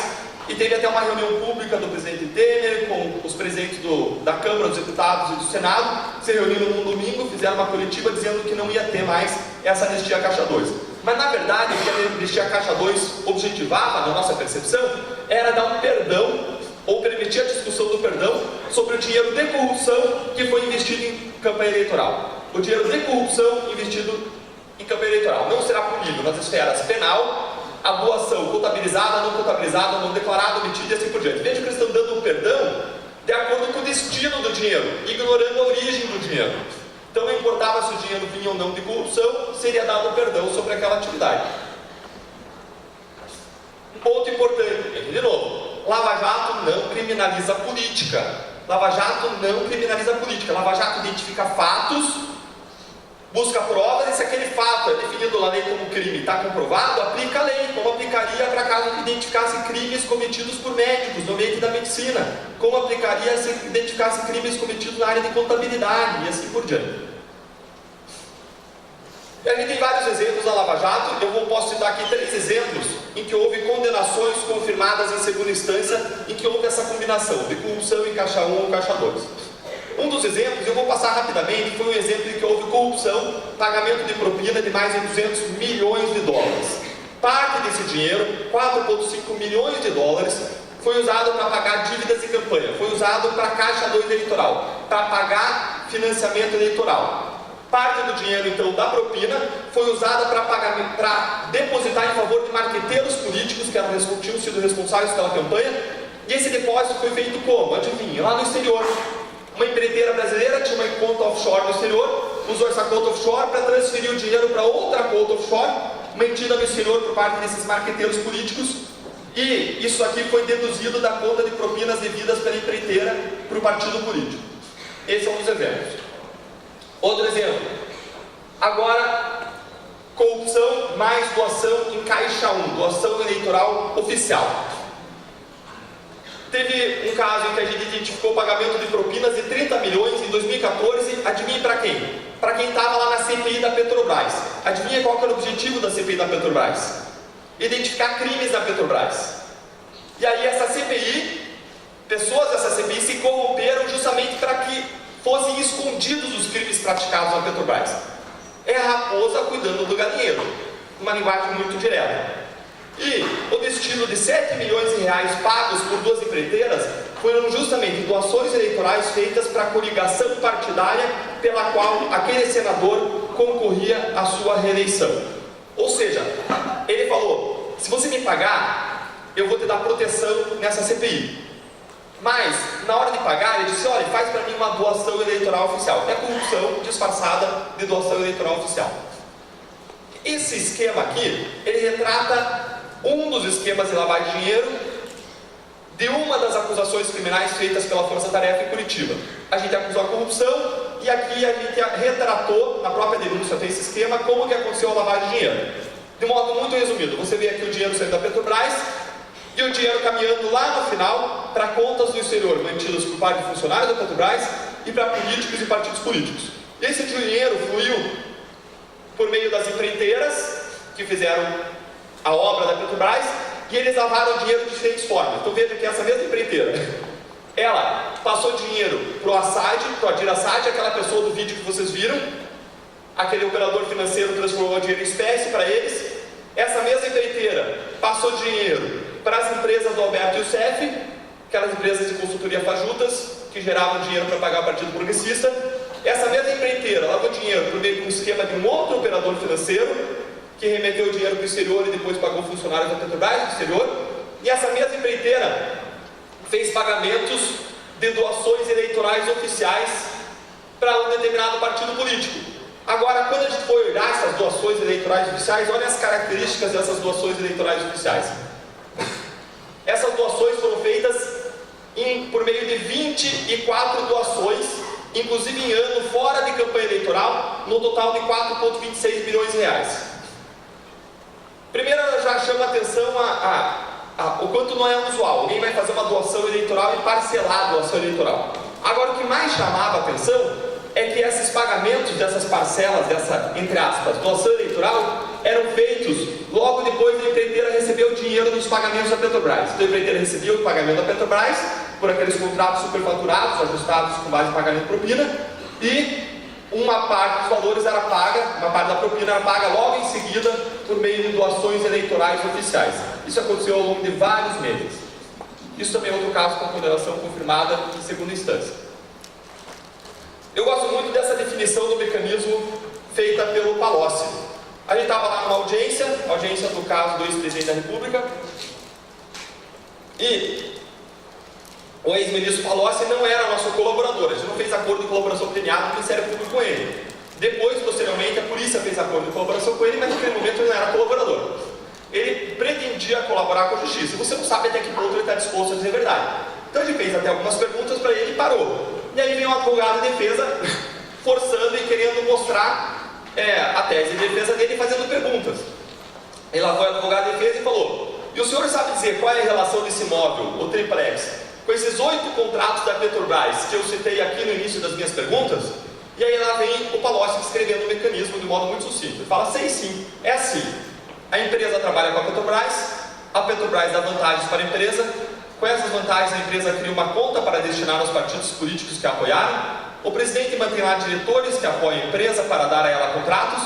e teve até uma reunião pública do presidente Temer com os presidentes da Câmara dos Deputados e do Senado, se reuniram num domingo, fizeram uma coletiva dizendo que não ia ter mais essa anistia Caixa 2. Mas na verdade, o que a anistia Caixa 2 objetivava, na nossa percepção, era dar um perdão, ou permitir a discussão do perdão sobre o dinheiro de corrupção que foi investido em campanha eleitoral. O dinheiro de corrupção investido em campanha eleitoral não será punido nas esferas penal, a doação contabilizada, não declarada, omitida e assim por diante. Veja que eles estão dando um perdão de acordo com o destino do dinheiro, ignorando a origem do dinheiro. Então não importava se o dinheiro vinha ou não de corrupção, seria dado um perdão sobre aquela atividade. Um ponto importante, de novo, Lava Jato não criminaliza a política. Lava Jato não criminaliza a política. Lava Jato identifica fatos, busca provas, e se aquele fato é definido na lei como crime e está comprovado, aplica a lei, como aplicaria para caso que identificasse crimes cometidos por médicos no ambiente da medicina, como aplicaria se identificasse crimes cometidos na área de contabilidade e assim por diante. E a gente tem vários exemplos da Lava Jato, posso citar aqui 3 exemplos em que houve condenações confirmadas em segunda instância, em que houve essa combinação de corrupção em Caixa 1 ou Caixa 2. Um dos exemplos, eu vou passar rapidamente, foi um exemplo em que houve corrupção, pagamento de propina de mais de 200 milhões de dólares. Parte desse dinheiro, 4,5 milhões de dólares, foi usado para pagar dívidas de campanha, foi usado para a Caixa 2 eleitoral, para pagar financiamento eleitoral. Parte do dinheiro, então, da propina foi usada para depositar em favor de marqueteiros políticos que tinham sido responsáveis pela campanha, e esse depósito foi feito como? Adivinha? Lá no exterior. Uma empreiteira brasileira tinha uma conta offshore no exterior, usou essa conta offshore para transferir o dinheiro para outra conta offshore, mantida no exterior por parte desses marqueteiros políticos, e isso aqui foi deduzido da conta de propinas devidas pela empreiteira para o partido político. Esse é um dos exemplos. Outro exemplo. Agora, corrupção mais doação em Caixa 1, doação eleitoral oficial. Teve um caso em que a gente identificou o pagamento de propinas de 30 milhões em 2014, adivinha para quem? Para quem estava lá na CPI da Petrobras. Adivinha qual que era o objetivo da CPI da Petrobras? Identificar crimes da Petrobras. E aí essa CPI, pessoas dessa CPI se corromperam justamente para que fossem escondidos os crimes praticados na Petrobras. É a raposa cuidando do galinheiro, uma linguagem muito direta. E o destino de 7 milhões de reais pagos por 2 empreiteiras foram justamente doações eleitorais feitas para a coligação partidária pela qual aquele senador concorria à sua reeleição. Ou seja, ele falou, se você me pagar, eu vou te dar proteção nessa CPI. Mas, na hora de pagar, ele disse, olha, faz para mim uma doação eleitoral oficial. É corrupção disfarçada de doação eleitoral oficial. Esse esquema aqui, ele retrata um dos esquemas de lavagem de dinheiro de uma das acusações criminais feitas pela Força Tarefa em Curitiba. A gente acusou a corrupção e aqui a gente retratou, na própria denúncia tem esse esquema, como que aconteceu a lavagem de dinheiro. De modo muito resumido, você vê aqui o dinheiro saindo da Petrobras e o dinheiro caminhando lá no final para contas do exterior, mantidas por parte de funcionários da Petrobras e para políticos e partidos políticos. Esse dinheiro fluiu por meio das empreiteiras que fizeram a obra da Petrobras, e eles lavaram dinheiro de diferentes formas. Então veja que essa mesma empreiteira, ela passou dinheiro para o Assad, para o Adir Assad, aquela pessoa do vídeo que vocês viram, aquele operador financeiro transformou o dinheiro em espécie para eles. Essa mesma empreiteira passou dinheiro para as empresas do Alberto Youssef, aquelas empresas de consultoria fajutas, que geravam dinheiro para pagar o Partido Progressista. Essa mesma empreiteira lavou dinheiro por meio de um esquema de um outro operador financeiro, que remeteu o dinheiro para o exterior e depois pagou funcionários da Petrobras do exterior. E essa mesma empreiteira fez pagamentos de doações eleitorais oficiais para um determinado partido político. Agora, quando a gente for olhar essas doações eleitorais oficiais, olha as características dessas doações eleitorais oficiais. Essas doações foram feitas por meio de 24 doações, inclusive em ano fora de campanha eleitoral, no total de 4,26 bilhões de reais. Primeiro, já chama a atenção o quanto não é usual. Alguém vai fazer uma doação eleitoral e parcelar a doação eleitoral. Agora, o que mais chamava a atenção é que esses pagamentos dessas parcelas, dessa, entre aspas, doação eleitoral, eram feitos logo depois da empreiteira receber o dinheiro dos pagamentos da Petrobras. Então a empreiteira recebia o pagamento da Petrobras por aqueles contratos superfaturados, ajustados com base em pagamento de propina, e uma parte dos valores era paga, uma parte da propina era paga logo em seguida por meio de doações eleitorais oficiais. Isso aconteceu ao longo de vários meses. Isso também é outro caso com condenação confirmada em segunda instância. Eu gosto muito dessa definição do mecanismo feita pelo Palocci. A gente estava lá numa audiência do caso do ex-presidente da República, e o ex-ministro Palocci não era nosso colaborador. A gente não fez acordo de colaboração premiado no Ministério Público com ele. Depois, posteriormente, a polícia fez acordo de colaboração com ele, mas naquele momento ele não era colaborador. Ele pretendia colaborar com a justiça. Você não sabe até que ponto ele está disposto a dizer a verdade. Então ele fez até algumas perguntas para ele e parou. E aí veio um advogado de defesa forçando e querendo mostrar a tese de defesa dele, fazendo perguntas. Ele lá foi o advogado de defesa e falou: e o senhor sabe dizer qual é a relação desse imóvel, o triplex, com esses 8 contratos da Petrobras que eu citei aqui no início das minhas perguntas? E aí lá vem o Palocci escrevendo o mecanismo de modo muito sucinto. Ele fala: sei sim, é assim. A empresa trabalha com a Petrobras dá vantagens para a empresa. Com essas vantagens, a empresa cria uma conta para destinar aos partidos políticos que a apoiaram. O presidente mantém lá diretores que apoiam a empresa para dar a ela contratos.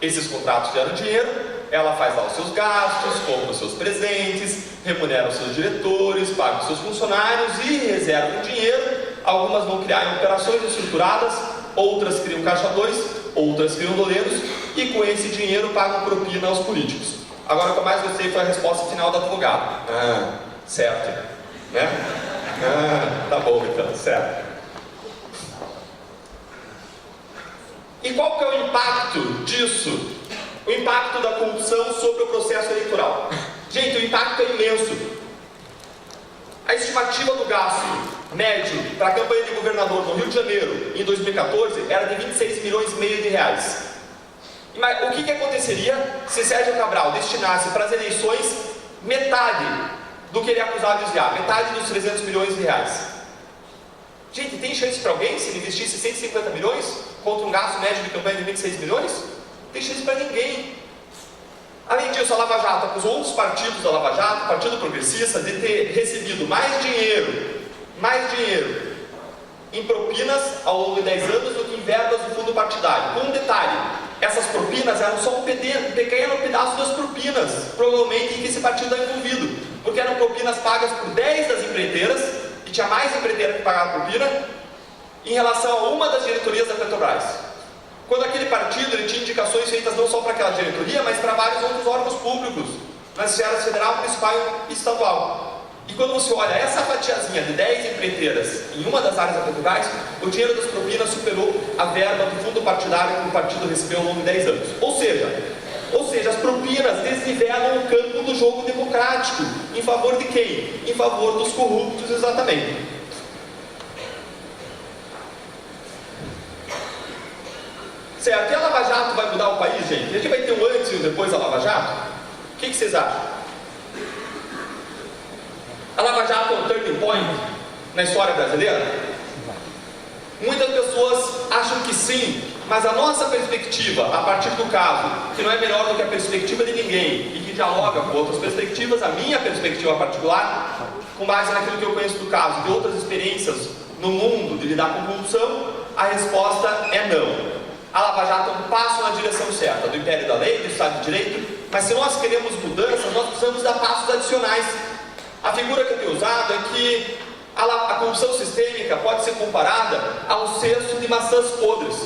Esses contratos geram dinheiro. Ela faz lá os seus gastos, compra os seus presentes, remunera os seus diretores, paga os seus funcionários e reserva o dinheiro. Algumas vão criar operações estruturadas, outras criam caixa 2, outras criam doleiros, e com esse dinheiro pagam propina aos políticos. Agora, o que eu mais gostei foi a resposta final do advogado. Certo. Né? Tá bom então, certo. E qual que é o impacto disso? O impacto da corrupção sobre o processo eleitoral. Gente, o impacto é imenso. A estimativa do gasto médio para a campanha de governador no Rio de Janeiro em 2014 era de 26 milhões e meio de reais. Mas o que aconteceria se Sérgio Cabral destinasse para as eleições metade do que ele é acusado de desviar, metade dos 300 milhões de reais? Gente, tem chance para alguém se ele investisse 150 milhões contra um gasto médio de campanha de 26 milhões? Não tem chance para ninguém. Além disso, a Lava Jato acusou outros partidos da Lava Jato, o Partido Progressista, de ter recebido mais dinheiro em propinas ao longo de 10 anos do que em verbas do fundo partidário. Com um detalhe: essas propinas eram só um pequeno pedaço das propinas, provavelmente, em que esse partido está envolvido, porque eram propinas pagas por 10 das empreiteiras, e tinha mais empreiteira que pagava propina, em relação a uma das diretorias da Petrobras. Quando aquele partido ele tinha indicações feitas não só para aquela diretoria, mas para vários outros órgãos públicos, nas esferas federal, municipal e estadual. E quando você olha essa fatiazinha de 10 empreiteiras em uma das áreas da Petrobras, o dinheiro das propinas superou a verba do fundo partidário que o partido recebeu ao longo de 10 anos. Ou seja, as propinas desnivelam o campo do jogo democrático. Em favor de quem? Em favor dos corruptos, exatamente. Certo, e a Lava Jato vai mudar o país, gente? A gente vai ter um antes e um depois da Lava Jato? O que vocês acham? A Lava Jato é um turning point na história brasileira? Muitas pessoas acham que sim, mas a nossa perspectiva, a partir do caso, que não é melhor do que a perspectiva de ninguém e que dialoga com outras perspectivas, a minha perspectiva particular, com base naquilo que eu conheço do caso, de outras experiências no mundo de lidar com corrupção, a resposta é não. A Lava Jato é um passo na direção certa, do império da lei, do Estado de Direito, mas se nós queremos mudanças, nós precisamos dar passos adicionais. A figura que eu tenho usado é que a corrupção sistêmica pode ser comparada ao cesto de maçãs podres.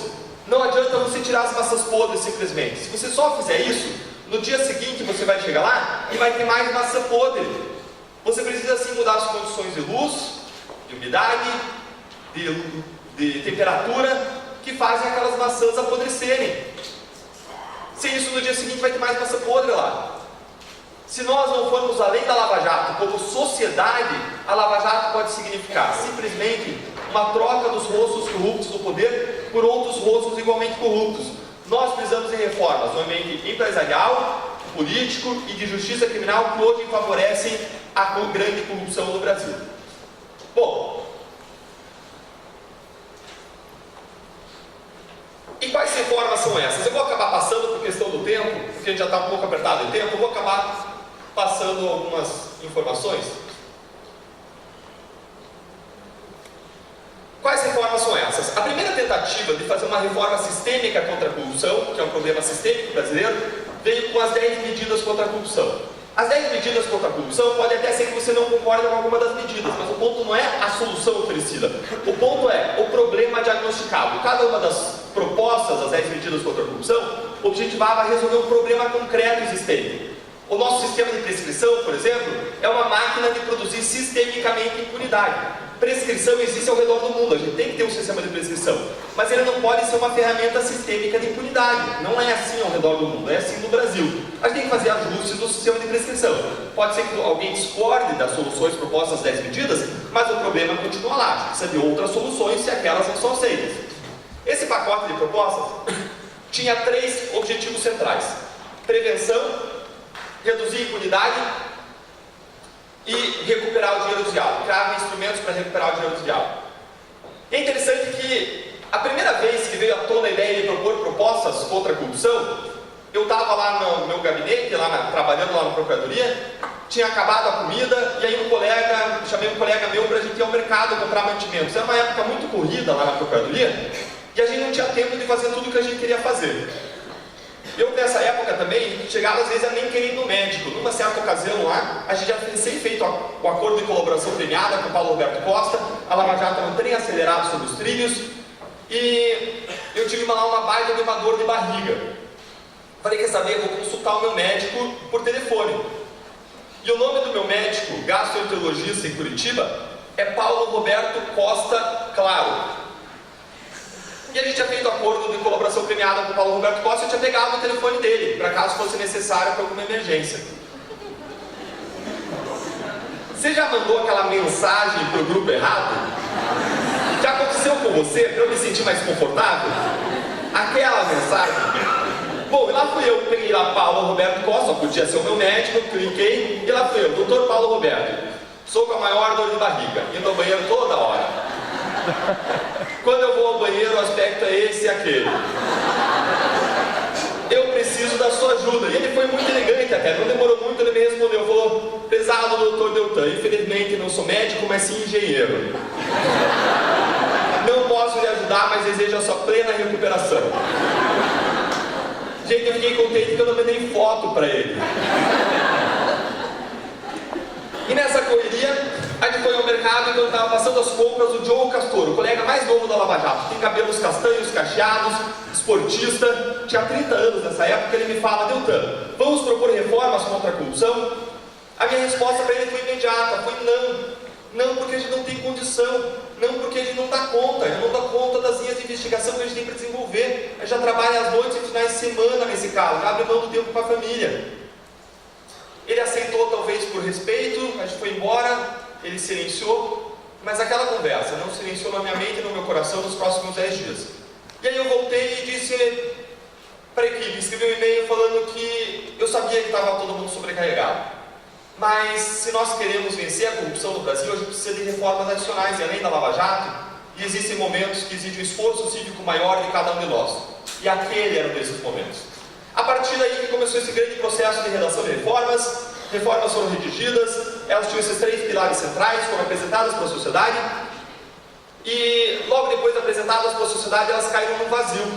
Não adianta você tirar as maçãs podres simplesmente. Se você só fizer isso, no dia seguinte você vai chegar lá e vai ter mais maçã podre. Você precisa sim mudar as condições de luz, de umidade, de temperatura, que fazem aquelas maçãs apodrecerem. Sem isso, no dia seguinte vai ter mais maçã podre lá. Se nós não formos além da Lava Jato, como sociedade, a Lava Jato pode significar simplesmente uma troca dos rostos corruptos do poder por outros rostos igualmente corruptos. Nós precisamos de reformas no ambiente empresarial, político e de justiça criminal que hoje favorecem a grande corrupção no Brasil. Bom, e quais reformas são essas? Eu vou acabar passando por questão do tempo, porque a gente já está um pouco apertado em tempo, eu vou acabar passando algumas informações. Quais reformas são essas? A primeira tentativa de fazer uma reforma sistêmica contra a corrupção, que é um problema sistêmico brasileiro, veio com as 10 medidas contra a corrupção. As 10 medidas contra a corrupção pode até ser que você não concorde com alguma das medidas, mas o ponto não é a solução oferecida. O ponto é o problema diagnosticado. Cada uma das propostas das 10 medidas contra a corrupção objetivava resolver um problema concreto existente. O nosso sistema de prescrição, por exemplo, é uma máquina de produzir sistemicamente impunidade. Prescrição existe ao redor do mundo, a gente tem que ter um sistema de prescrição, mas ele não pode ser uma ferramenta sistêmica de impunidade. Não é assim ao redor do mundo, é assim no Brasil. A gente tem que fazer ajustes no sistema de prescrição. Pode ser que alguém discorde das soluções propostas das 10 medidas, mas o problema continua lá. A gente precisa de outras soluções se aquelas não são aceitas. Esse pacote de propostas tinha 3 objetivos centrais: prevenção, reduzir a impunidade e recuperar o dinheiro desviado, criar instrumentos para recuperar o dinheiro desviado. É interessante que a primeira vez que veio à tona a ideia de propor propostas contra a corrupção, eu estava lá no meu gabinete, trabalhando lá na Procuradoria, tinha acabado a comida, e aí chamei um colega meu para a gente ir ao mercado comprar mantimentos. Era uma época muito corrida lá na Procuradoria, e a gente não tinha tempo de fazer tudo o que a gente queria fazer. Eu, nessa época também, chegava às vezes a nem querer ir no médico. Numa certa ocasião lá, a gente já tinha feito o acordo de colaboração premiada com o Paulo Roberto Costa, a Lava Jato não tem acelerado sobre os trilhos, e eu tive lá uma baita de uma dor de barriga. Falei, quer saber, eu vou consultar o meu médico por telefone. E o nome do meu médico, gastroenterologista em Curitiba, é Paulo Roberto Costa Claro. E a gente tinha feito acordo de colaboração premiada com o Paulo Roberto Costa, eu tinha pegado o telefone dele, para caso fosse necessário para alguma emergência. Você já mandou aquela mensagem para o grupo errado? Já aconteceu com você, para eu me sentir mais confortável? Aquela mensagem. Bom, e lá fui eu, peguei lá Paulo Roberto Costa, podia ser o meu médico, cliquei, e lá fui eu, doutor Paulo Roberto. Sou com a maior dor de barriga, indo ao banheiro toda hora. Quando eu vou ao banheiro, o aspecto é esse e aquele. Eu preciso da sua ajuda. E ele foi muito elegante até, não demorou muito, ele me respondeu, falou, prezado doutor Deltan, infelizmente não sou médico, mas sim engenheiro. Não posso lhe ajudar, mas desejo a sua plena recuperação. Gente, eu fiquei contente que eu não mandei foto para ele. E nessa correria, a gente foi ao mercado e quando estava passando as compras, o Diogo Castor, o colega mais novo da Lava Jato, tem cabelos castanhos, cacheados, esportista, tinha 30 anos nessa época, ele me fala, Deltan, vamos propor reformas contra a corrupção? A minha resposta para ele foi imediata, foi não. Não porque a gente não tem condição, não porque a gente não dá conta, a gente não dá conta das linhas de investigação que a gente tem para desenvolver. A gente já trabalha às noites e finais de semana nesse caso, já abre mão do tempo para a família. Ele aceitou talvez por respeito, a gente foi embora, ele silenciou, mas aquela conversa não silenciou na minha mente e no meu coração nos próximos 10 dias. E aí eu voltei e disse para a equipe, escrevi um e-mail falando que eu sabia que estava todo mundo sobrecarregado, mas se nós queremos vencer a corrupção no Brasil, a gente precisa de reformas adicionais, e além da Lava Jato, e existem momentos que exigem um esforço cívico maior de cada um de nós, e aquele era um desses momentos. A partir daí que começou esse grande processo de redação de reformas, reformas foram redigidas, elas tinham esses 3 pilares centrais, foram apresentadas para a sociedade, e logo depois de apresentadas para a sociedade, elas caíram no vazio,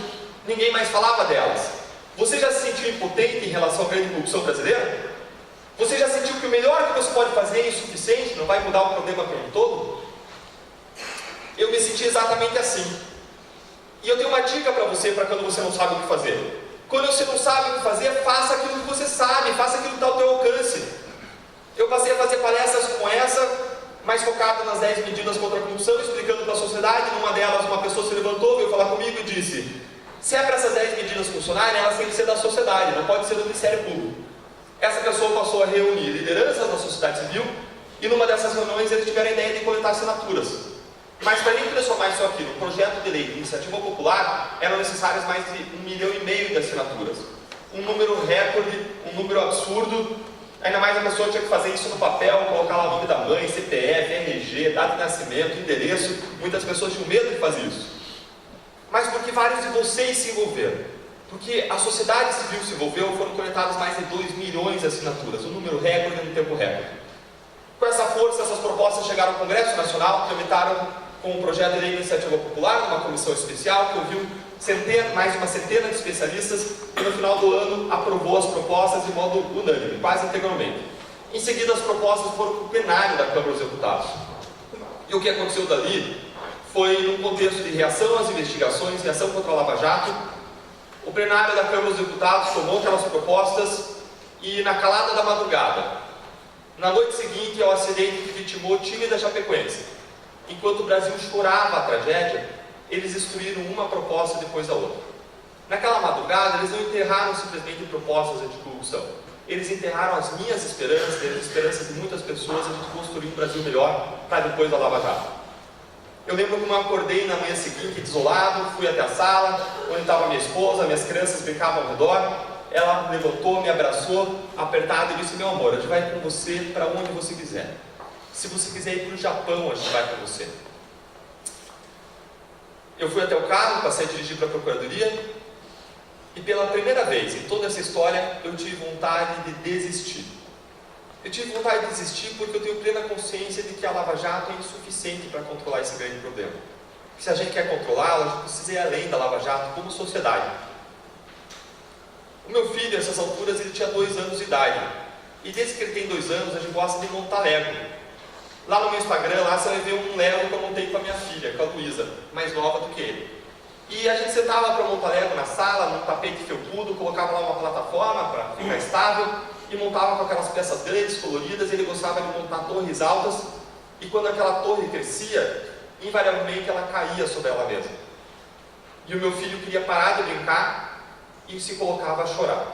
ninguém mais falava delas. Você já se sentiu impotente em relação à grande corrupção brasileira? Você já sentiu que o melhor que você pode fazer é insuficiente, não vai mudar o problema como um todo? Eu me senti exatamente assim. E eu tenho uma dica para você, para quando você não sabe o que fazer. Quando você não sabe o que fazer, faça aquilo que você sabe, faça aquilo que está ao teu alcance. Eu passei a fazer palestras como essa, mais focada nas 10 medidas contra a corrupção, explicando para a sociedade. Numa delas, uma pessoa se levantou, veio falar comigo e disse, se é para essas 10 medidas funcionarem, elas têm que ser da sociedade, não pode ser do Ministério Público. Essa pessoa passou a reunir lideranças da sociedade civil, e numa dessas reuniões eles tiveram a ideia de coletar assinaturas. Mas para a gente transformar isso aqui num projeto de lei de iniciativa popular, eram necessárias mais de 1,5 milhão de assinaturas. Um número recorde, um número absurdo, Ainda mais a pessoa tinha que fazer isso no papel, colocar lá o nome da mãe, CPF, RG, data de nascimento, endereço. Muitas pessoas tinham medo de fazer isso. Mas porque vários de vocês se envolveram. Porque a sociedade civil se envolveu, foram coletadas mais de 2 milhões de assinaturas, um número recorde no tempo recorde. Com essa força, essas propostas chegaram ao Congresso Nacional, tramitaram com um projeto de lei de iniciativa popular, numa comissão especial, que ouviu mais de uma centena de especialistas, e no final do ano aprovou as propostas de modo unânime, quase integralmente. Em seguida, as propostas foram para o plenário da Câmara dos Deputados. E o que aconteceu dali foi num contexto de reação às investigações, reação contra a Lava Jato. O plenário da Câmara dos Deputados tomou aquelas propostas e, na calada da madrugada, na noite seguinte ao acidente que vitimou o time da Chapecoense, enquanto o Brasil chorava a tragédia, eles destruíram uma proposta depois da outra. Naquela madrugada, eles não enterraram simplesmente propostas anticorrupção. Eles enterraram as minhas esperanças, as esperanças de muitas pessoas, a gente construir um Brasil melhor para depois da Lava Jato. Eu lembro como eu acordei na manhã seguinte, desolado, fui até a sala, onde estava minha esposa, minhas crianças brincavam ao redor. Ela levantou, me abraçou, apertado, e disse: meu amor, a gente vai com você para onde você quiser. Se você quiser ir para o Japão, a gente vai com você. Eu fui até o carro, passei a dirigir para a Procuradoria, e pela primeira vez em toda essa história, eu tive vontade de desistir. Eu tive vontade de desistir porque eu tenho plena consciência de que a Lava Jato é insuficiente para controlar esse grande problema. Se a gente quer controlá-la, a gente precisa ir além da Lava Jato como sociedade. O meu filho, a essas alturas, ele tinha 2 anos de idade. E desde que ele tem 2 anos, a gente gosta de montar Lego. Lá no meu Instagram, lá você vai ver um Lego que eu montei com a minha filha, com a Luísa, mais nova do que ele. E a gente sentava para montar Lego na sala, num tapete felpudo, colocava lá uma plataforma para ficar estável e montava com aquelas peças grandes, coloridas. Ele gostava de montar torres altas, e quando aquela torre crescia, invariavelmente ela caía sobre ela mesma. E o meu filho queria parar de brincar e se colocava a chorar.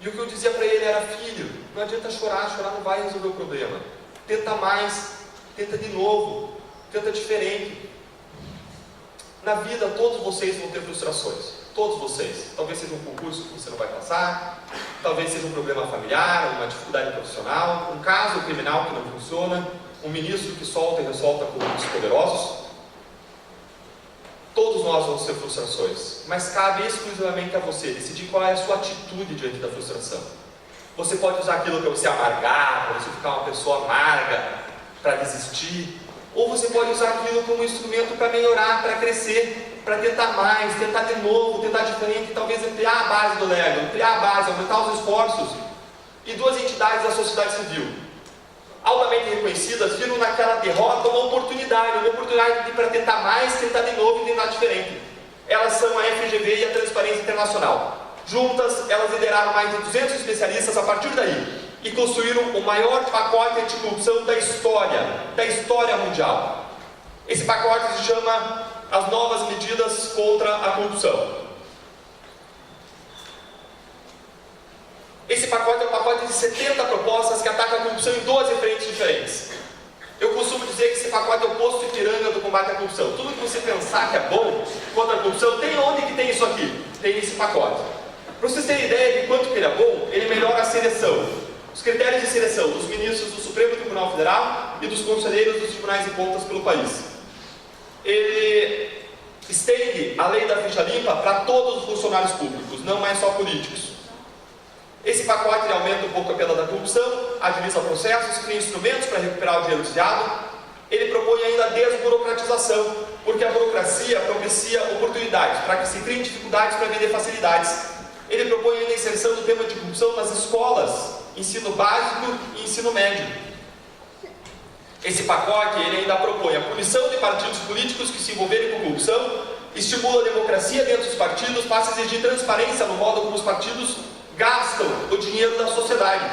E o que eu dizia para ele era: filho, não adianta chorar, chorar não vai resolver o problema. Tenta mais, tenta de novo, tenta diferente. Na vida, todos vocês vão ter frustrações. Todos vocês. Talvez seja um concurso que você não vai passar, talvez seja um problema familiar, uma dificuldade profissional, um caso criminal que não funciona, um ministro que solta e ressolta corruptos poderosos. Todos nós vamos ter frustrações, mas cabe exclusivamente a você decidir qual é a sua atitude diante da frustração. Você pode usar aquilo para você amargar, para você ficar uma pessoa amarga, para desistir, ou você pode usar aquilo como instrumento para melhorar, para crescer, para tentar mais, tentar de novo, tentar diferente, talvez ampliar a base do Lego, ampliar a base, aumentar os esforços. E 2 entidades da sociedade civil, altamente reconhecidas, viram naquela derrota uma oportunidade para tentar mais, tentar de novo e tentar diferente. Elas são a FGV e a Transparência Internacional. Juntas, elas lideraram mais de 200 especialistas a partir daí e construíram o maior pacote anticorrupção da história mundial. Esse pacote se chama As Novas Medidas contra a Corrupção. Esse pacote é um pacote de 70 propostas que atacam a corrupção em 12 frentes diferentes. Eu costumo dizer que esse pacote é o posto Ipiranga do combate à corrupção. Tudo que você pensar que é bom contra a corrupção, tem onde que tem isso aqui? Tem esse pacote. Para vocês terem ideia de quanto que ele é bom, ele melhora a seleção. Os critérios de seleção dos ministros do Supremo Tribunal Federal e dos conselheiros dos tribunais de contas pelo país. Ele estende a lei da ficha limpa para todos os funcionários públicos, não mais só políticos. Esse pacote ele aumenta um pouco a pena da corrupção, agiliza processos, cria instrumentos para recuperar o dinheiro desviado. Ele propõe ainda a desburocratização, porque a burocracia propicia oportunidades para que se criem dificuldades para vender facilidades. Ele propõe ainda a inserção do tema de corrupção nas escolas, ensino básico e ensino médio. Esse pacote ele ainda propõe a punição de partidos políticos que se envolverem com corrupção, estimula a democracia dentro dos partidos, passa a exigir transparência no modo como os partidos gastam o dinheiro da sociedade.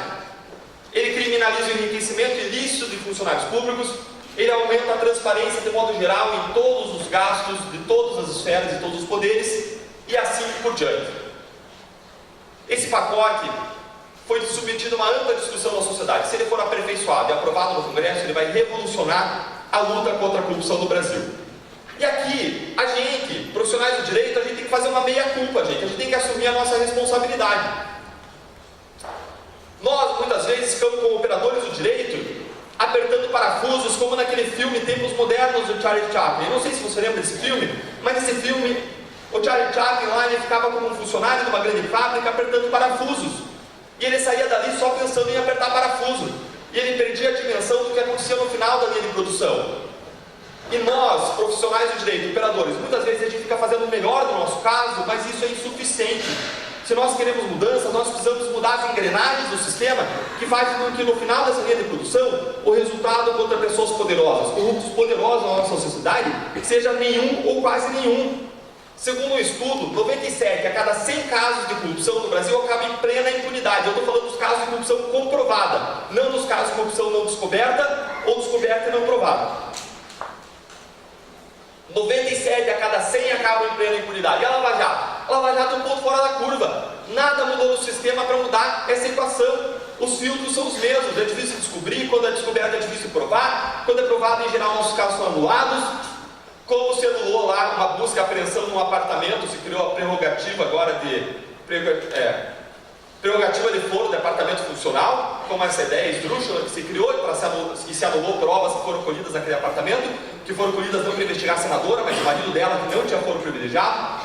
Ele criminaliza o enriquecimento ilícito de funcionários públicos, ele aumenta a transparência de modo geral em todos os gastos de todas as esferas e todos os poderes, e assim por diante. Esse pacote foi submetido a uma ampla discussão na sociedade. Se ele for aperfeiçoado e aprovado no Congresso, ele vai revolucionar a luta contra a corrupção no Brasil. E aqui, a gente, profissionais do direito, a gente tem que fazer uma meia-culpa, gente. A gente tem que assumir a nossa responsabilidade. Nós, muitas vezes, ficamos como operadores do direito, apertando parafusos, como naquele filme Tempos Modernos do Charlie Chaplin. Eu não sei se você lembra desse filme, mas nesse filme, o Charlie Chaplin lá, ele ficava como um funcionário de uma grande fábrica, apertando parafusos. E ele saía dali só pensando em apertar parafuso. E ele perdia a dimensão do que acontecia no final da linha de produção. E nós, profissionais do direito, operadores, muitas vezes a gente fica fazendo o melhor no nosso caso, mas isso é insuficiente. Se nós queremos mudança, nós precisamos mudar as engrenagens do sistema que fazem com que no final dessa linha de produção o resultado contra pessoas poderosas, corruptos poderosos na nossa sociedade, seja nenhum ou quase nenhum. Segundo um estudo, 97 a cada 100 casos de corrupção no Brasil acabam em plena impunidade. Eu estou falando dos casos de corrupção comprovada, não dos casos de corrupção não descoberta ou descoberta e não provada. 97 a cada 100 acabam em plena impunidade. E a Lava Jato? A Lava Jato é um ponto fora da curva. Nada mudou no sistema para mudar essa equação. Os filtros são os mesmos. É difícil descobrir, quando é descoberto é difícil provar. Quando é provado, em geral, nossos casos são anulados. Como se anulou lá uma busca e apreensão num apartamento, se criou a prerrogativa agora de prerrogativa de foro do departamento funcional, como essa ideia esdrúxula que se criou e se anulou provas que foram colhidas naquele apartamento, que foram colhidas não para investigar a senadora, mas o marido dela que não tinha foro privilegiado.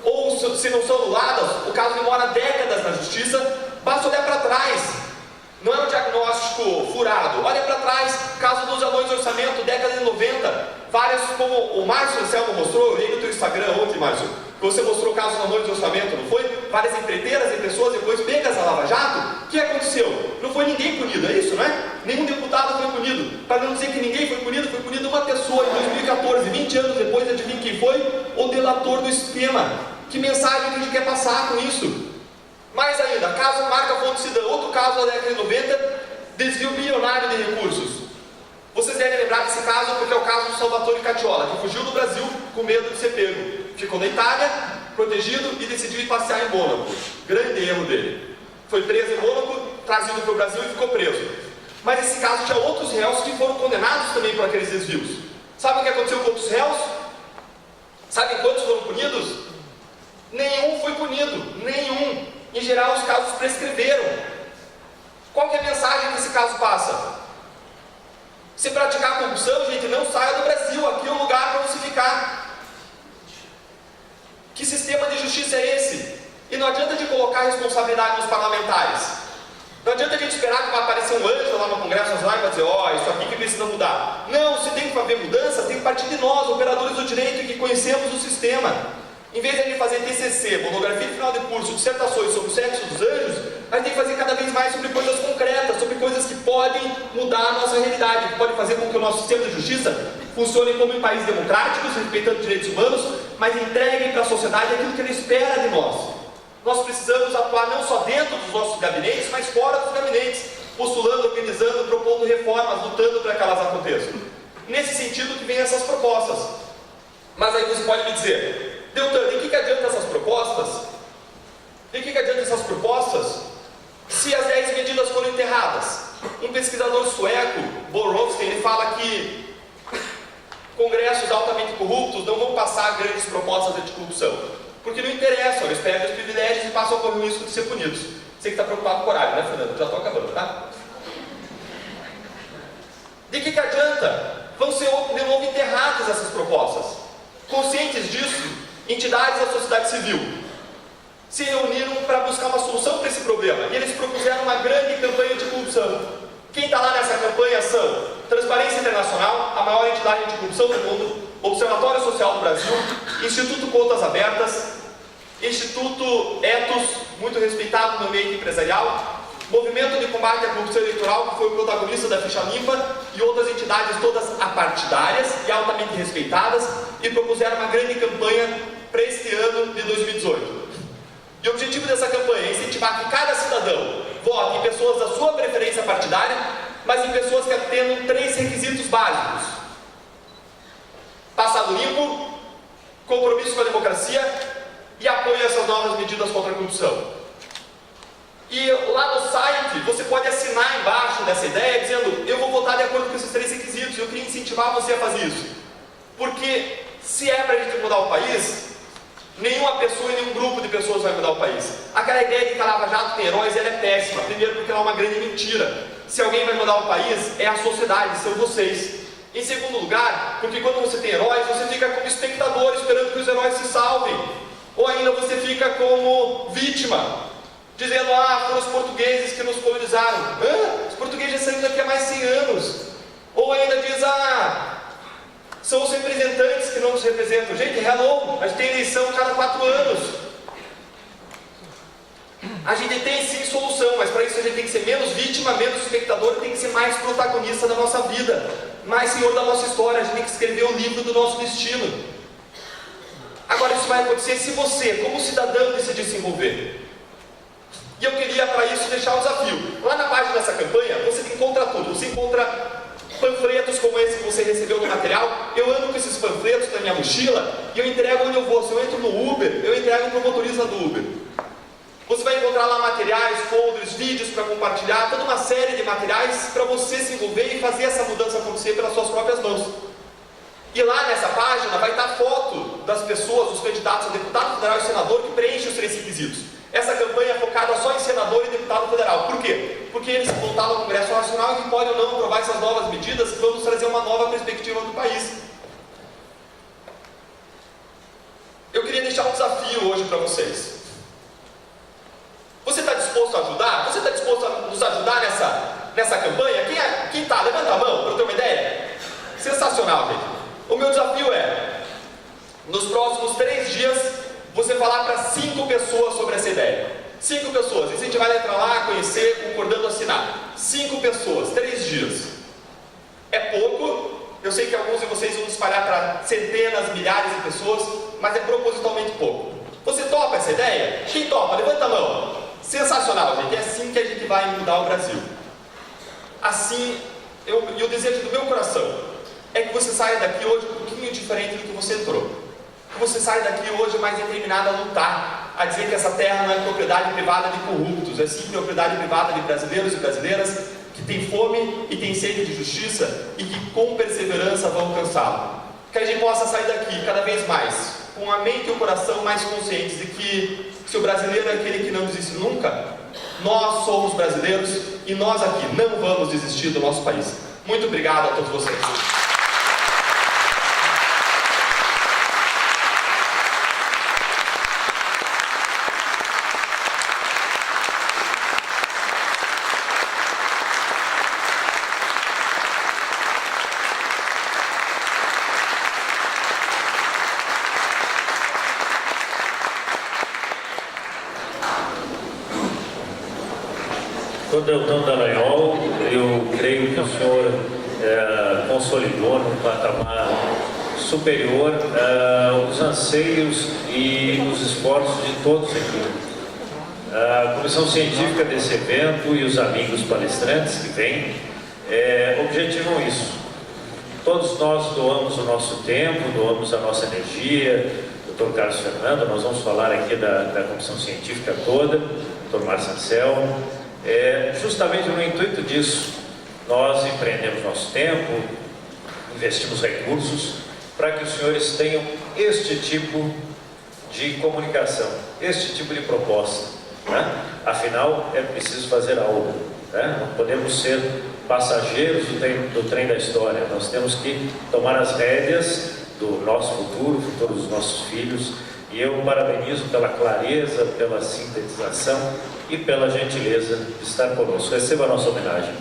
Ou se não são anuladas, o caso demora décadas na justiça, basta olhar para trás. Não é um diagnóstico furado. Olha para trás, caso dos anões de orçamento, década de 90. Várias, como o Márcio Anselmo mostrou, eu li no teu Instagram ontem, Márcio, que você mostrou o caso dos anões de orçamento, não foi? Várias empreiteiras e pessoas depois pegas a Lava Jato. O que aconteceu? Não foi ninguém punido, é isso, não é? Nenhum deputado foi punido. Para não dizer que ninguém foi punida uma pessoa em 2014, 20 anos depois, adivinha quem foi? O delator do esquema. Que mensagem que a gente quer passar com isso? Mais ainda, caso Marca Fonte Cidadã, outro caso da década de 90, desvio bilionário de recursos. Vocês devem lembrar desse caso porque é o caso do Salvatore Cacciola, que fugiu do Brasil com medo de ser pego. Ficou na Itália, protegido, e decidiu ir passear em Mônaco. Grande erro dele. Foi preso em Mônaco, trazido para o Brasil e ficou preso. Mas esse caso tinha outros réus que foram condenados também por aqueles desvios. Sabe o que aconteceu com outros réus? Sabem quantos foram punidos? Nenhum foi punido, nenhum. Em geral, os casos prescreveram. Qual que é a mensagem que esse caso passa? Se praticar corrupção, gente, não saia do Brasil. Aqui é o lugar para você ficar. Que sistema de justiça é esse? E não adianta de colocar a responsabilidade nos parlamentares. Não adianta a gente esperar que vai aparecer um anjo lá no Congresso Nacional e vai dizer, isso aqui que precisa mudar. Não, se tem que haver mudança, tem que partir de nós, operadores do direito, que conhecemos o sistema. Em vez de a gente fazer TCC, monografia de final de curso, dissertações sobre o sexo dos anjos, a gente tem que fazer cada vez mais sobre coisas concretas, sobre coisas que podem mudar a nossa realidade, que podem fazer com que o nosso sistema de justiça funcione como em países democráticos, respeitando direitos humanos, mas entreguem para a sociedade aquilo que ele espera de nós. Nós precisamos atuar não só dentro dos nossos gabinetes, mas fora dos gabinetes, postulando, organizando, propondo reformas, lutando para que elas aconteçam. Nesse sentido que vem essas propostas. Mas aí você pode me dizer, Deltan, de que adianta essas propostas? De que adianta essas propostas se as 10 medidas foram enterradas? Um pesquisador sueco, Borowski, ele fala que congressos altamente corruptos não vão passar grandes propostas anticorrupção, porque não interessam, eles perdem os privilégios e passam a correr o risco de ser punidos. Você que está preocupado com o horário, né, Fernando? Já estou acabando, tá? De que adianta? Vão ser de novo enterradas essas propostas. Conscientes disso, entidades da sociedade civil se reuniram para buscar uma solução para esse problema. E eles propuseram uma grande campanha de corrupção. Quem está lá nessa campanha são Transparência Internacional, a maior entidade anticorrupção do mundo, Observatório Social do Brasil, Instituto Contas Abertas, Instituto Etos, muito respeitado no meio empresarial, Movimento de Combate à Corrupção Eleitoral, que foi o protagonista da Ficha Limpa, e outras entidades todas apartidárias e altamente respeitadas, e propuseram uma grande campanha para este ano de 2018. E o objetivo dessa campanha é incentivar que cada cidadão vote em pessoas da sua preferência partidária, mas em pessoas que atendam 3 requisitos básicos: passado limpo, compromisso com a democracia e apoio a essas novas medidas contra a corrupção. E lá no site você pode assinar embaixo dessa ideia dizendo, eu vou votar de acordo com esses 3 requisitos. Eu queria incentivar você a fazer isso, porque se é para a gente mudar o país, nenhuma pessoa e nenhum grupo de pessoas vai mudar o país. Aquela Aquela ideia de que a Lava Jato tem heróis, ela é péssima. Primeiro porque ela é uma grande mentira. Se alguém vai mudar o país, é a sociedade, são vocês. Em segundo lugar, porque quando você tem heróis, você fica como espectador esperando que os heróis se salvem. Ou ainda você fica como vítima, dizendo, foram os portugueses que nos colonizaram. Os portugueses já saíram daqui há mais de 100 anos. Ou ainda diz, são os representantes que não nos representam. Gente, hello, a gente tem eleição cada 4 anos. A gente tem sim solução, mas para isso a gente tem que ser menos vítima, menos espectador, tem que ser mais protagonista da nossa vida, mais senhor da nossa história. A gente tem que escrever o livro do nosso destino. Agora isso vai acontecer se você, como cidadão, decidir se envolver. E eu queria para isso deixar um desafio. Lá na página dessa campanha você encontra tudo. Você encontra panfletos como esse que você recebeu no material. Eu ando com esses panfletos na minha mochila e eu entrego onde eu vou. Se eu entro no Uber, eu entrego para o motorista do Uber. Você vai encontrar lá materiais, folders, vídeos para compartilhar, toda uma série de materiais para você se envolver e fazer essa mudança acontecer pelas suas próprias mãos. E lá nessa página vai estar foto das pessoas, dos candidatos a deputado federal e senador que preenchem os 3 requisitos. Essa campanha é focada só em senador e deputado federal. Por quê? Porque eles vão voltar ao Congresso Nacional e que podem ou não aprovar essas novas medidas que vão nos trazer uma nova perspectiva do país. Eu queria deixar um desafio hoje para vocês. Você está disposto a ajudar? Você está disposto a nos ajudar nessa campanha? Quem está? Levanta a mão para eu ter uma ideia. Sensacional, gente. O meu desafio é, nos próximos 3 dias, você falar para 5 pessoas sobre essa ideia. 5 pessoas, incentivar a entrar lá, conhecer, concordando, assinar. 5 pessoas, 3 dias. É pouco, eu sei que alguns de vocês vão espalhar para centenas, milhares de pessoas, mas é propositalmente pouco. Você topa essa ideia? Quem topa? Levanta a mão. Sensacional, gente, é assim que a gente vai mudar o Brasil. Assim, e o desejo do meu coração é que você saia daqui hoje um pouquinho diferente do que você entrou. Que você saia daqui hoje mais determinado a lutar, a dizer que essa terra não é propriedade privada de corruptos, é sim propriedade privada de brasileiros e brasileiras que têm fome e têm sede de justiça e que com perseverança vão alcançá-la. Que a gente possa sair daqui cada vez mais, com a mente e o coração mais conscientes de que se o brasileiro é aquele que não desiste nunca, nós somos brasileiros e nós aqui não vamos desistir do nosso país. Muito obrigado a todos vocês. Deltan Dallagnol, eu creio que o senhor consolidou num patamar superior os anseios e os esforços de todos aqui. A comissão científica desse evento e os amigos palestrantes que vêm objetivam isso. Todos nós doamos o nosso tempo, doamos a nossa energia. Dr. Carlos Fernando, nós vamos falar aqui da comissão científica toda, Dr. Márcio Anselmo. Justamente no intuito disso, nós empreendemos nosso tempo, investimos recursos para que os senhores tenham este tipo de comunicação, este tipo de proposta, né? Afinal, é preciso fazer algo, né? Não podemos ser passageiros do trem da história, nós temos que tomar as rédeas do nosso futuro, futuro dos nossos filhos. E eu parabenizo pela clareza, pela sintetização e pela gentileza de estar conosco. Receba a nossa homenagem.